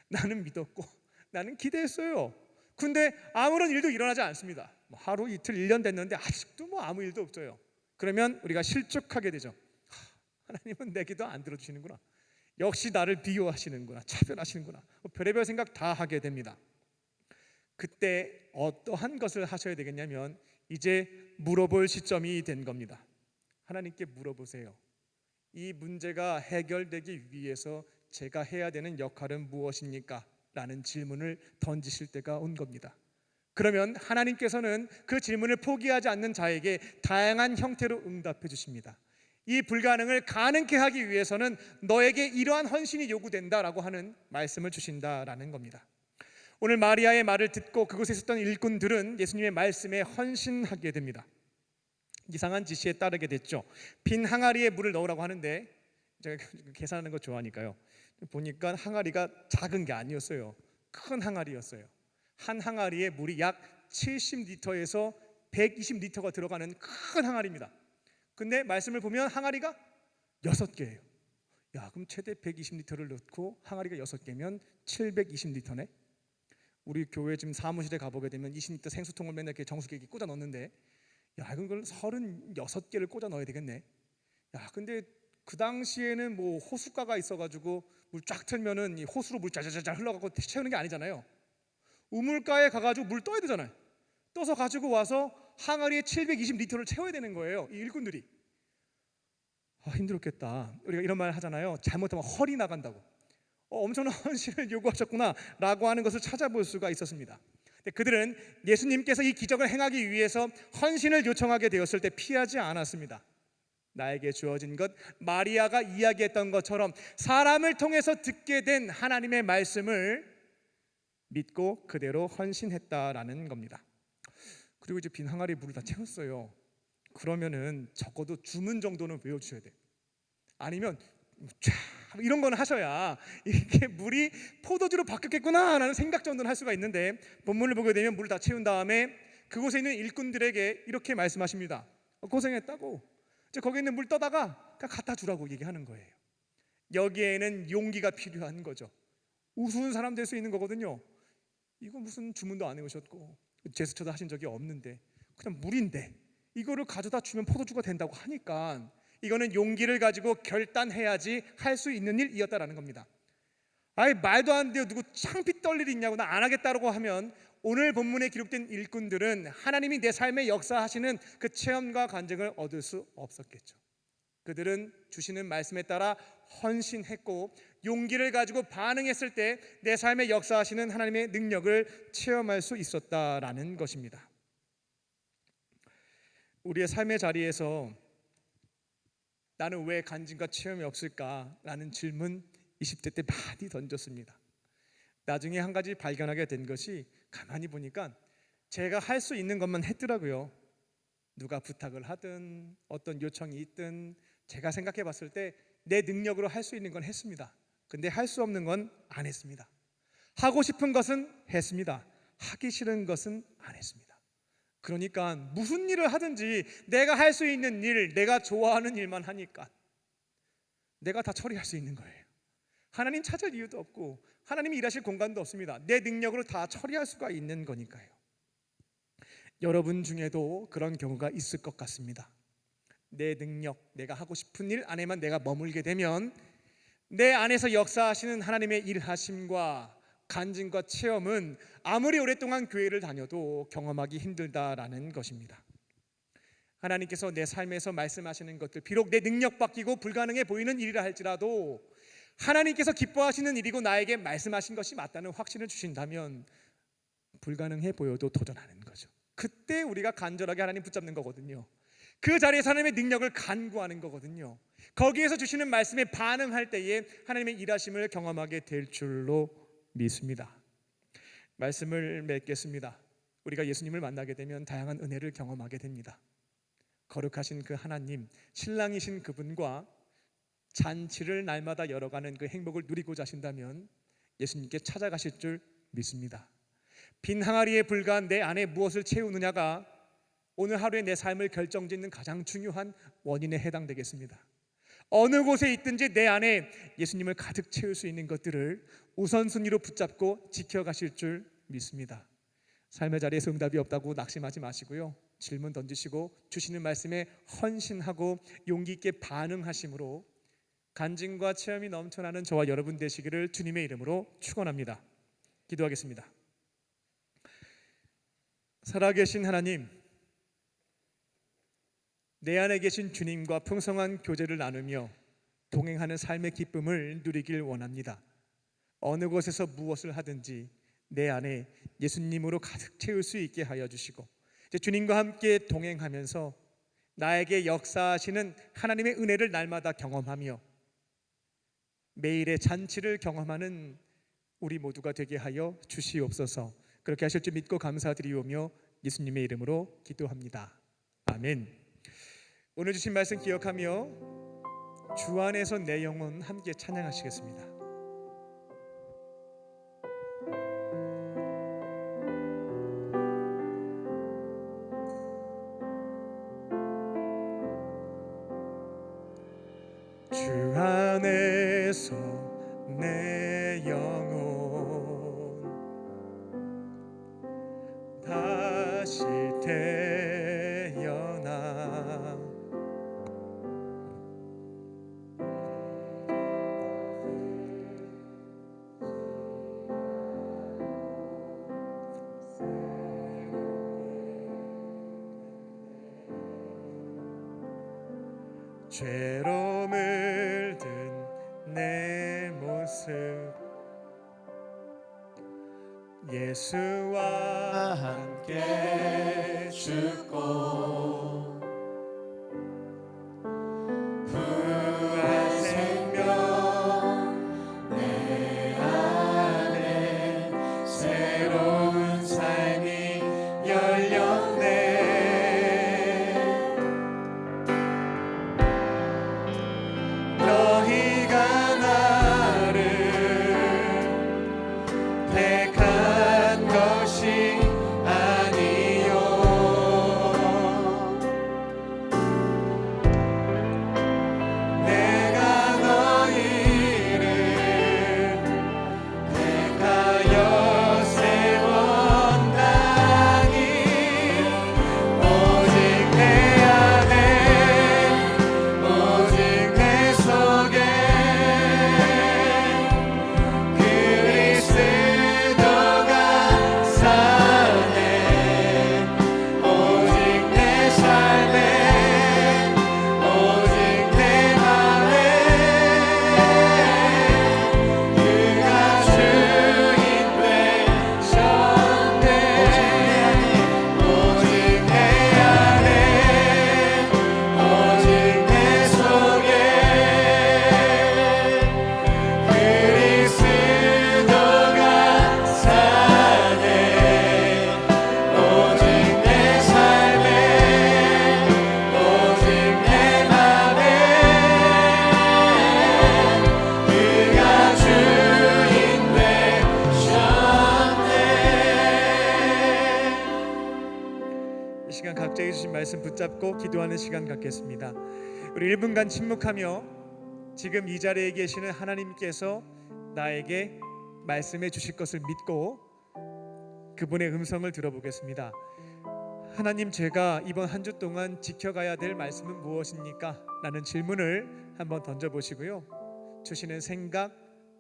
나는 믿었고 나는 기대했어요. 근데 아무런 일도 일어나지 않습니다. 하루 이틀 1년 됐는데 아직도 아무 일도 없어요. 그러면 우리가 실족하게 되죠. 하나님은 내 기도 안 들어주시는구나, 역시 나를 비호하시는구나, 차별하시는구나, 별의별 생각 다 하게 됩니다. 그때 어떠한 것을 하셔야 되겠냐면 이제 물어볼 시점이 된 겁니다. 하나님께 물어보세요. 이 문제가 해결되기 위해서 제가 해야 되는 역할은 무엇입니까? 라는 질문을 던지실 때가 온 겁니다. 그러면 하나님께서는 그 질문을 포기하지 않는 자에게 다양한 형태로 응답해 주십니다. 이 불가능을 가능케 하기 위해서는 너에게 이러한 헌신이 요구된다라고 하는 말씀을 주신다라는 겁니다. 오늘 마리아의 말을 듣고 그곳에 있었던 일꾼들은 예수님의 말씀에 헌신하게 됩니다. 이상한 지시에 따르게 됐죠. 빈 항아리에 물을 넣으라고 하는데 제가 계산하는 거 좋아하니까요, 보니까 항아리가 작은 게 아니었어요. 큰 항아리였어요. 한 항아리에 물이 약 70리터에서 120리터가 들어가는 큰 항아리입니다. 근데 말씀을 보면 항아리가 6개예요. 야, 그럼 최대 120리터를 넣고 항아리가 6개면 720리터네. 우리 교회 지금 사무실에 가보게 되면 20리터 생수통을 맨날 이렇게 정수기에 꽂아 넣는데, 야, 이건 걸 36개를 꽂아 넣어야 되겠네. 야, 근데 그 당시에는 뭐 호숫가가 있어가지고 물 쫙 틀면은 이 호수로 물 짜자자자 흘러가고 채우는 게 아니잖아요. 우물가에 가가지고 물 떠야 되잖아요. 떠서 가지고 와서 항아리에 720리터를 채워야 되는 거예요, 이 일꾼들이. 힘들었겠다. 우리가 이런 말 하잖아요. 잘못하면 허리 나간다고. 엄청난 헌신을 요구하셨구나 라고 하는 것을 찾아볼 수가 있었습니다. 그들은 예수님께서 이 기적을 행하기 위해서 헌신을 요청하게 되었을 때 피하지 않았습니다. 나에게 주어진 것, 마리아가 이야기했던 것처럼 사람을 통해서 듣게 된 하나님의 말씀을 믿고 그대로 헌신했다라는 겁니다. 그리고 이제 빈 항아리에 물을 다 채웠어요. 그러면은 적어도 주문 정도는 외워주셔야 돼요. 아니면 쫙 이런 거는 하셔야 이게 물이 포도주로 바뀌었겠구나 라는 생각 정도는 할 수가 있는데, 본문을 보게 되면 물을 다 채운 다음에 그곳에 있는 일꾼들에게 이렇게 말씀하십니다. 고생했다고, 이제 거기 있는 물 떠다가 갖다 주라고 얘기하는 거예요. 여기에는 용기가 필요한 거죠. 우스운 사람 될 수 있는 거거든요. 이거 무슨 주문도 안 해오셨고 제스처도 하신 적이 없는데 그냥 물인데 이거를 가져다 주면 포도주가 된다고 하니까 이거는 용기를 가지고 결단해야지 할 수 있는 일이었다라는 겁니다. 아이, 말도 안 돼요. 누구 창피 떨 일이 있냐고, 나 안 하겠다라고 하면 오늘 본문에 기록된 일꾼들은 하나님이 내 삶에 역사하시는 그 체험과 간증을 얻을 수 없었겠죠. 그들은 주시는 말씀에 따라 헌신했고 용기를 가지고 반응했을 때 내 삶에 역사하시는 하나님의 능력을 체험할 수 있었다라는 것입니다. 우리의 삶의 자리에서 나는 왜 간증과 체험이 없을까라는 질문 20대 때 많이 던졌습니다. 나중에 한 가지 발견하게 된 것이, 가만히 보니까 제가 할 수 있는 것만 했더라고요. 누가 부탁을 하든 어떤 요청이 있든 제가 생각해 봤을 때 내 능력으로 할 수 있는 건 했습니다. 근데 할 수 없는 건 안 했습니다. 하고 싶은 것은 했습니다. 하기 싫은 것은 안 했습니다. 그러니까 무슨 일을 하든지 내가 할 수 있는 일, 내가 좋아하는 일만 하니까 내가 다 처리할 수 있는 거예요. 하나님 찾을 이유도 없고 하나님이 일하실 공간도 없습니다. 내 능력으로 다 처리할 수가 있는 거니까요. 여러분 중에도 그런 경우가 있을 것 같습니다. 내 능력, 내가 하고 싶은 일 안에만 내가 머물게 되면 내 안에서 역사하시는 하나님의 일하심과 간증과 체험은 아무리 오랫동안 교회를 다녀도 경험하기 힘들다라는 것입니다. 하나님께서 내 삶에서 말씀하시는 것들, 비록 내 능력 바뀌고 불가능해 보이는 일이라 할지라도 하나님께서 기뻐하시는 일이고 나에게 말씀하신 것이 맞다는 확신을 주신다면 불가능해 보여도 도전하는 거죠. 그때 우리가 간절하게 하나님 붙잡는 거거든요. 그 자리에서 하나님의 능력을 간구하는 거거든요. 거기에서 주시는 말씀에 반응할 때에 하나님의 일하심을 경험하게 될 줄로 믿습니다. 말씀을 맺겠습니다. 우리가 예수님을 만나게 되면 다양한 은혜를 경험하게 됩니다. 거룩하신 그 하나님, 신랑이신 그분과 잔치를 날마다 열어가는 그 행복을 누리고자 하신다면 예수님께 찾아가실 줄 믿습니다. 빈 항아리에 불과한 내 안에 무엇을 채우느냐가 오늘 하루의 내 삶을 결정짓는 가장 중요한 원인에 해당되겠습니다. 어느 곳에 있든지 내 안에 예수님을 가득 채울 수 있는 것들을 우선순위로 붙잡고 지켜가실 줄 믿습니다. 삶의 자리에서 응답이 없다고 낙심하지 마시고요. 질문 던지시고 주시는 말씀에 헌신하고 용기 있게 반응하심으로 간증과 체험이 넘쳐나는 저와 여러분 되시기를 주님의 이름으로 축원합니다. 기도하겠습니다. 살아계신 하나님, 내 안에 계신 주님과 풍성한 교제를 나누며 동행하는 삶의 기쁨을 누리길 원합니다. 어느 곳에서 무엇을 하든지 내 안에 예수님으로 가득 채울 수 있게 하여 주시고 이제 주님과 함께 동행하면서 나에게 역사하시는 하나님의 은혜를 날마다 경험하며 매일의 잔치를 경험하는 우리 모두가 되게 하여 주시옵소서. 그렇게 하실 줄 믿고 감사드리오며 예수님의 이름으로 기도합니다. 아멘. 오늘 주신 말씀 기억하며 주 안에서 내 영혼 함께 찬양하시겠습니다. 주께서 내 영혼 다시 태어나 죄로 물든 내 모습 예수와 함께 죽고 부활 생명 내 안에 새로운 삶이 열렸네. 너희가 나를 택한 것이 아니요 내가 너희를 택하여 세웠나니 오직 내 안에 오직 내 속에 그리스도가 사네. 오직 내 삶에 오직 내 맘에 그가 주인 되셨네. 오직 내 안에 오직 내 속에 그리스도가 사네. 오직 내 삶에 오직 내 맘에 그가 주인 되셨네. 이 시간 각자에게 주신 말씀 붙잡고 기도하는 시간 갖겠습니다. 우리 1분간 침묵하며 지금 이 자리에 계시는 하나님께서 나에게 말씀해 주실 것을 믿고 그분의 음성을 들어보겠습니다. 하나님, 제가 이번 한 주 동안 지켜가야 될 말씀은 무엇입니까? 라는 질문을 한번 던져보시고요. 주시는 생각,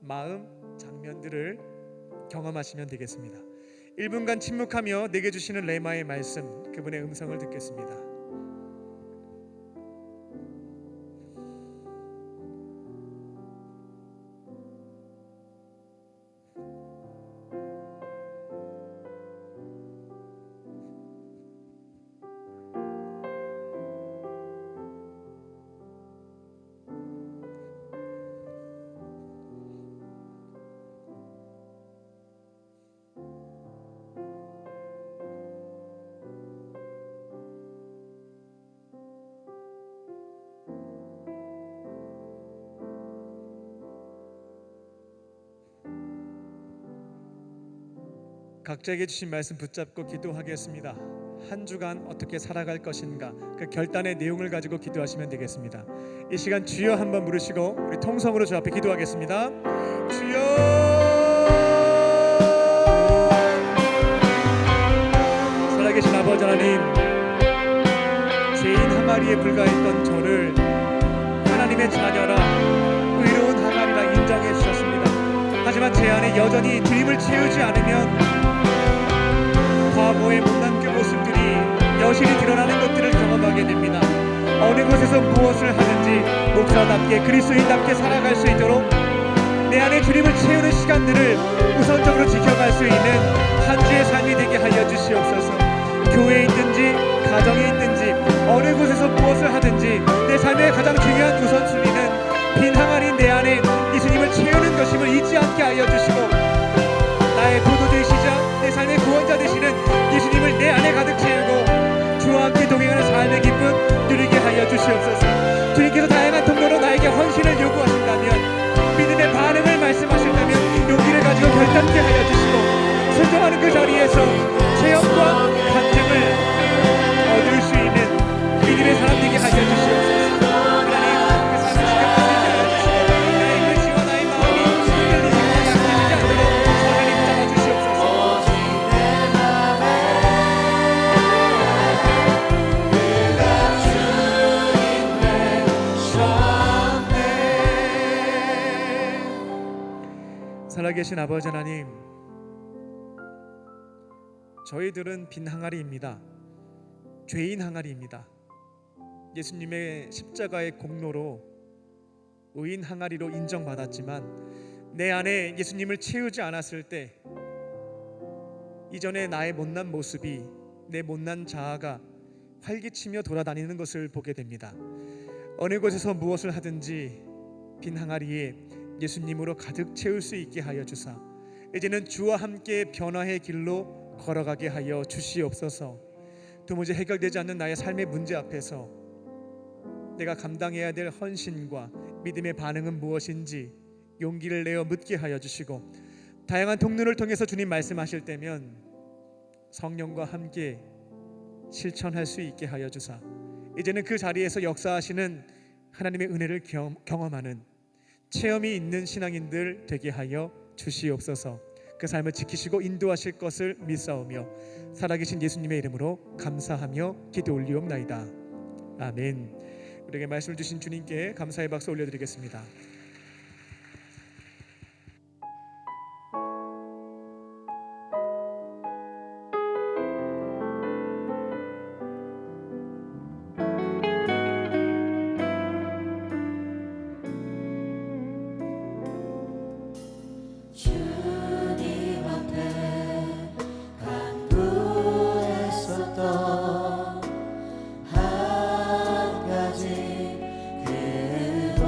마음, 장면들을 경험하시면 되겠습니다. 1분간 침묵하며 내게 주시는 레마의 말씀, 그분의 음성을 듣겠습니다. 각자에게 주신 말씀 붙잡고 기도하겠습니다. 한 주간 어떻게 살아갈 것인가, 그 결단의 내용을 가지고 기도하시면 되겠습니다. 이 시간 주여 한번 부르시고 우리 통성으로 주 앞에 기도하겠습니다. 주여, 살아계신 아버지 하나님, 죄인 항아리에 불과했던 저를 하나님의 자녀라, 의로운 항아리라 인정해 주셨습니다. 하지만 제 안에 여전히 주님을 채우지 않으면 과거의 못난 그 모습들이 여실히 드러나는 것들을 경험하게 됩니다. 어느 곳에서 무엇을 하든지 목사답게 그리스도인답게 살아갈 수 있도록 내 안에 주님을 채우는 시간들을 우선적으로 지켜갈 수 있는 한 주의 삶이 되게 하여 주시옵소서. 교회에 있든지 가정에 있든지 어느 곳에서 무엇을 하든지 내 삶의 가장 중요한 우선순위는 빈 항아리인 내 안에 예수님을 채우는 것임을 잊지 않게 하여 주시고, 나의 도도 되시자 내 삶의 구원자 되시는 예수님을 내 안에 가득 채우고 주와 함께 동행하는 삶의 기쁨 누리게 하여 주시옵소서. 주님께서 다양한 통로로 나에게 헌신을 요구하신다면, 믿음의 반응을 말씀하신다면 용기를 가지고 결단케 하여 주시고 살아계신 아버지 하나님, 저희들은 빈 항아리입니다. 죄인 항아리입니다. 예수님의 십자가의 공로로 의인 항아리로 인정받았지만 내 안에 예수님을 채우지 않았을 때 이전에 나의 못난 모습이, 내 못난 자아가 활기치며 돌아다니는 것을 보게 됩니다. 어느 곳에서 무엇을 하든지 빈 항아리에 예수님으로 가득 채울 수 있게 하여 주사 이제는 주와 함께 변화의 길로 걸어가게 하여 주시옵소서. 도무지 해결되지 않는 나의 삶의 문제 앞에서 내가 감당해야 될 헌신과 믿음의 반응은 무엇인지 용기를 내어 묻게 하여 주시고, 다양한 통로를 통해서 주님 말씀하실 때면 성령과 함께 실천할 수 있게 하여 주사 이제는 그 자리에서 역사하시는 하나님의 은혜를 경험하는 체험이 있는 신앙인들 되게 하여 주시옵소서. 그 삶을 지키시고 인도하실 것을 믿사오며 살아계신 예수님의 이름으로 감사하며 기도 올리옵나이다. 아멘. 우리에게 말씀을 주신 주님께 감사의 박수 올려드리겠습니다. 주님 앞에 간구했었던 한 가지 그것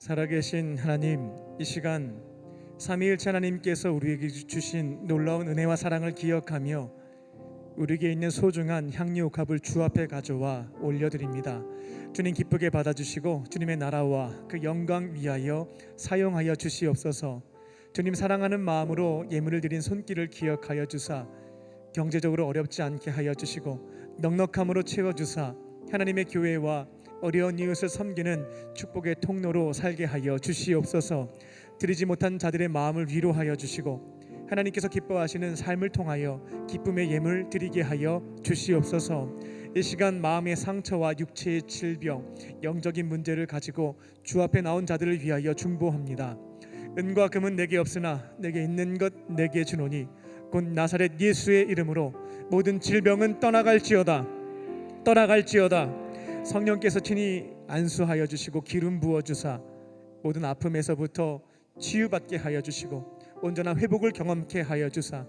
살아계신 하나님, 이 시간 삼위일체 하나님께서 우리에게 주신 놀라운 은혜와 사랑을 기억하며 우리에게 있는 소중한 향유옥합을 주 앞에 가져와 올려드립니다. 주님 기쁘게 받아주시고 주님의 나라와 그 영광 위하여 사용하여 주시옵소서. 주님 사랑하는 마음으로 예물을 드린 손길을 기억하여 주사 경제적으로 어렵지 않게 하여 주시고 넉넉함으로 채워주사 하나님의 교회와 어려운 이웃을 섬기는 축복의 통로로 살게 하여 주시옵소서. 드리지 못한 자들의 마음을 위로하여 주시고 하나님께서 기뻐하시는 삶을 통하여 기쁨의 예물 드리게 하여 주시옵소서. 이 시간 마음의 상처와 육체의 질병, 영적인 문제를 가지고 주 앞에 나온 자들을 위하여 중보합니다. 은과 금은 내게 없으나 내게 있는 것 내게 주노니 곧 나사렛 예수의 이름으로 모든 질병은 떠나갈지어다. 성령께서 친히 안수하여 주시고 기름 부어 주사 모든 아픔에서부터 치유받게 하여 주시고 온전한 회복을 경험케 하여 주사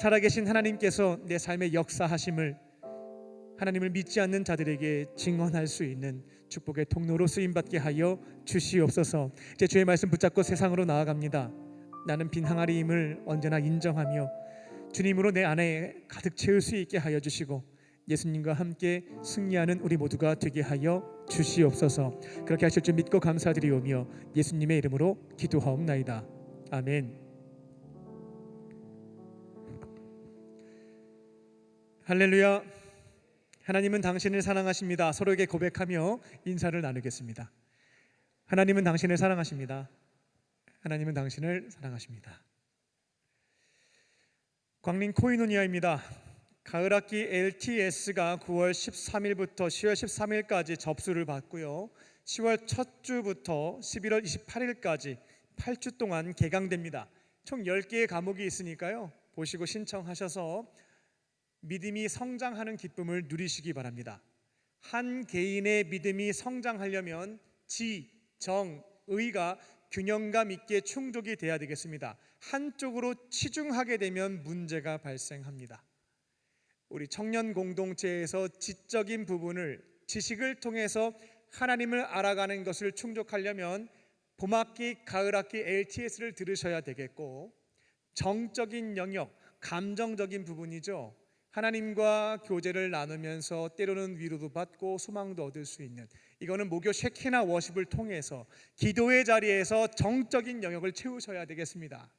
살아계신 하나님께서 내 삶의 역사하심을 하나님을 믿지 않는 자들에게 증언할 수 있는 축복의 통로로 쓰임받게 하여 주시옵소서. 이제 주의 말씀 붙잡고 세상으로 나아갑니다. 나는 빈 항아리임을 언제나 인정하며 주님으로 내 안에 가득 채울 수 있게 하여 주시고 예수님과 함께 승리하는 우리 모두가 되게 하여 주시옵소서. 그렇게 하실 줄 믿고 감사드리오며 예수님의 이름으로 기도하옵나이다. 아멘. 할렐루야. 하나님은 당신을 사랑하십니다. 서로에게 고백하며 인사를 나누겠습니다. 하나님은 당신을 사랑하십니다. 하나님은 당신을 사랑하십니다. 광림 코이노니아입니다. 가을학기 LTS가 9월 13일부터 10월 13일까지 접수를 받고요. 10월 첫 주부터 11월 28일까지 8주 동안 개강됩니다. 총 10개의 과목이 있으니까요. 보시고 신청하셔서 믿음이 성장하는 기쁨을 누리시기 바랍니다. 한 개인의 믿음이 성장하려면 지, 정, 의가 균형감 있게 충족이 돼야 되겠습니다. 한쪽으로 치중하게 되면 문제가 발생합니다. 우리 청년 공동체에서 지적인 부분을 지식을 통해서 하나님을 알아가는 것을 충족하려면 봄학기, 가을학기 LTS를 들으셔야 되겠고 정적인 영역, 감정적인 부분이죠. 하나님과 교제를 나누면서 때로는 위로도 받고 소망도 얻을 수 있는 이거는 모교 쉐키나 워십을 통해서 기도의 자리에서 정적인 영역을 채우셔야 되겠습니다.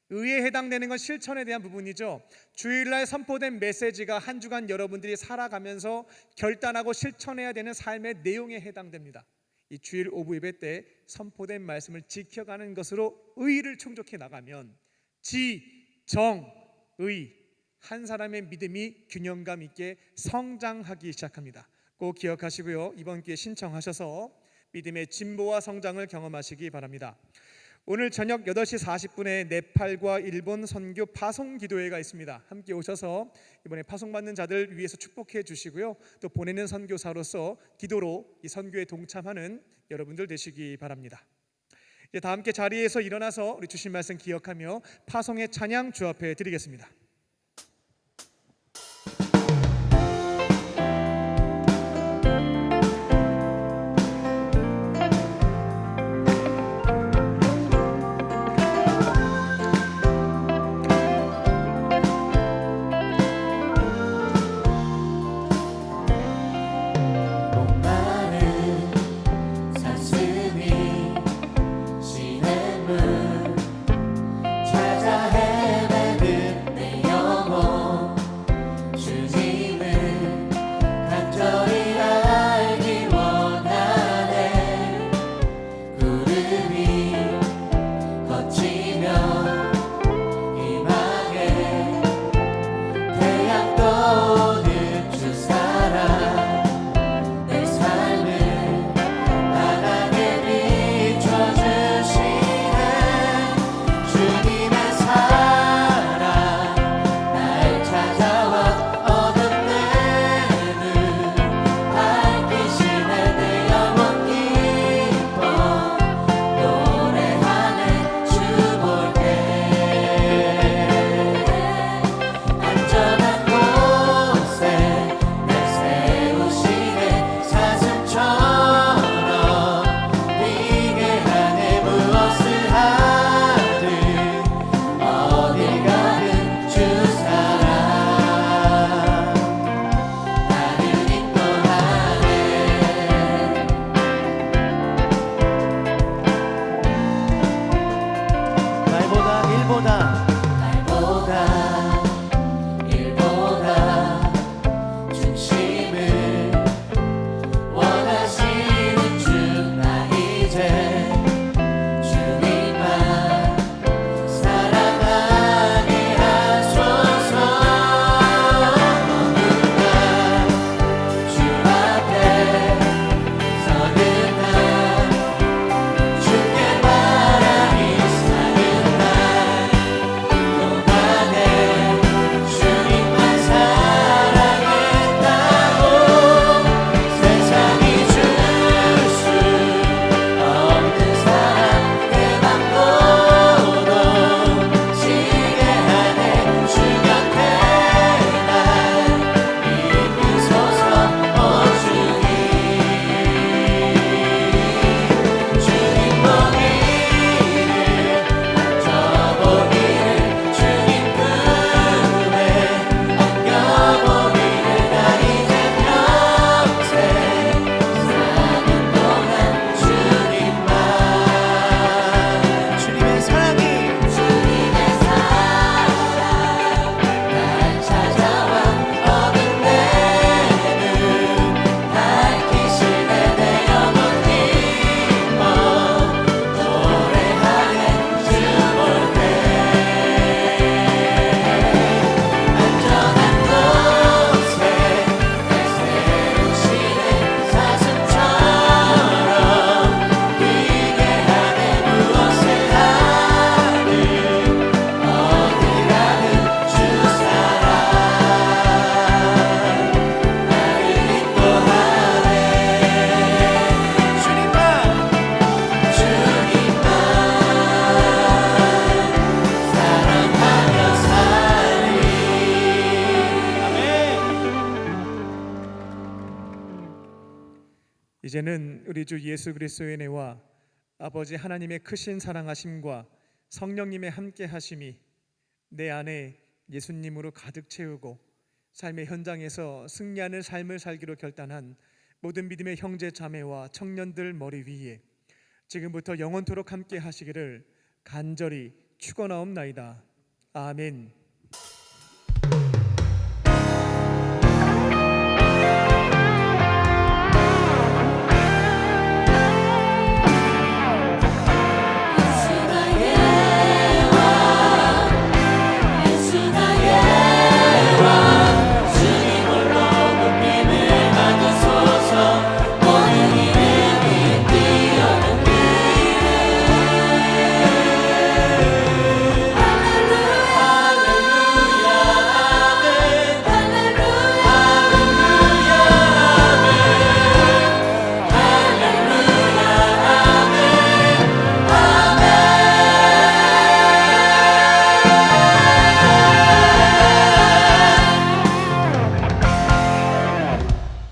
의에 해당되는 건 실천에 대한 부분이죠. 주일날 선포된 메시지가 한 주간 여러분들이 살아가면서 결단하고 실천해야 되는 삶의 내용에 해당됩니다. 이 주일 오부 예배 때 선포된 말씀을 지켜가는 것으로 의를 충족해 나가면 지, 정, 의 한 사람의 믿음이 균형감 있게 성장하기 시작합니다. 꼭 기억하시고요. 이번 기회에 신청하셔서 믿음의 진보와 성장을 경험하시기 바랍니다. 오늘 저녁 8시 40분에 네팔과 일본 선교 파송 기도회가 있습니다. 함께 오셔서 이번에 파송받는 자들 위해서 축복해 주시고요. 또 보내는 선교사로서 기도로 이 선교에 동참하는 여러분들 되시기 바랍니다. 이제 다 함께 자리에서 일어나서 우리 주신 말씀 기억하며 파송의 찬양 주 앞에 드리겠습니다. 찾아 헤매는 내 이제는 우리 주 예수 그리스도의 은혜와 아버지 하나님의 크신 사랑하심과 성령님의 함께하심이 내 안에 예수님으로 가득 채우고 삶의 현장에서 승리하는 삶을 살기로 결단한 모든 믿음의 형제 자매와 청년들 머리 위에 지금부터 영원토록 함께 하시기를 간절히 축원하옵나이다. 아멘.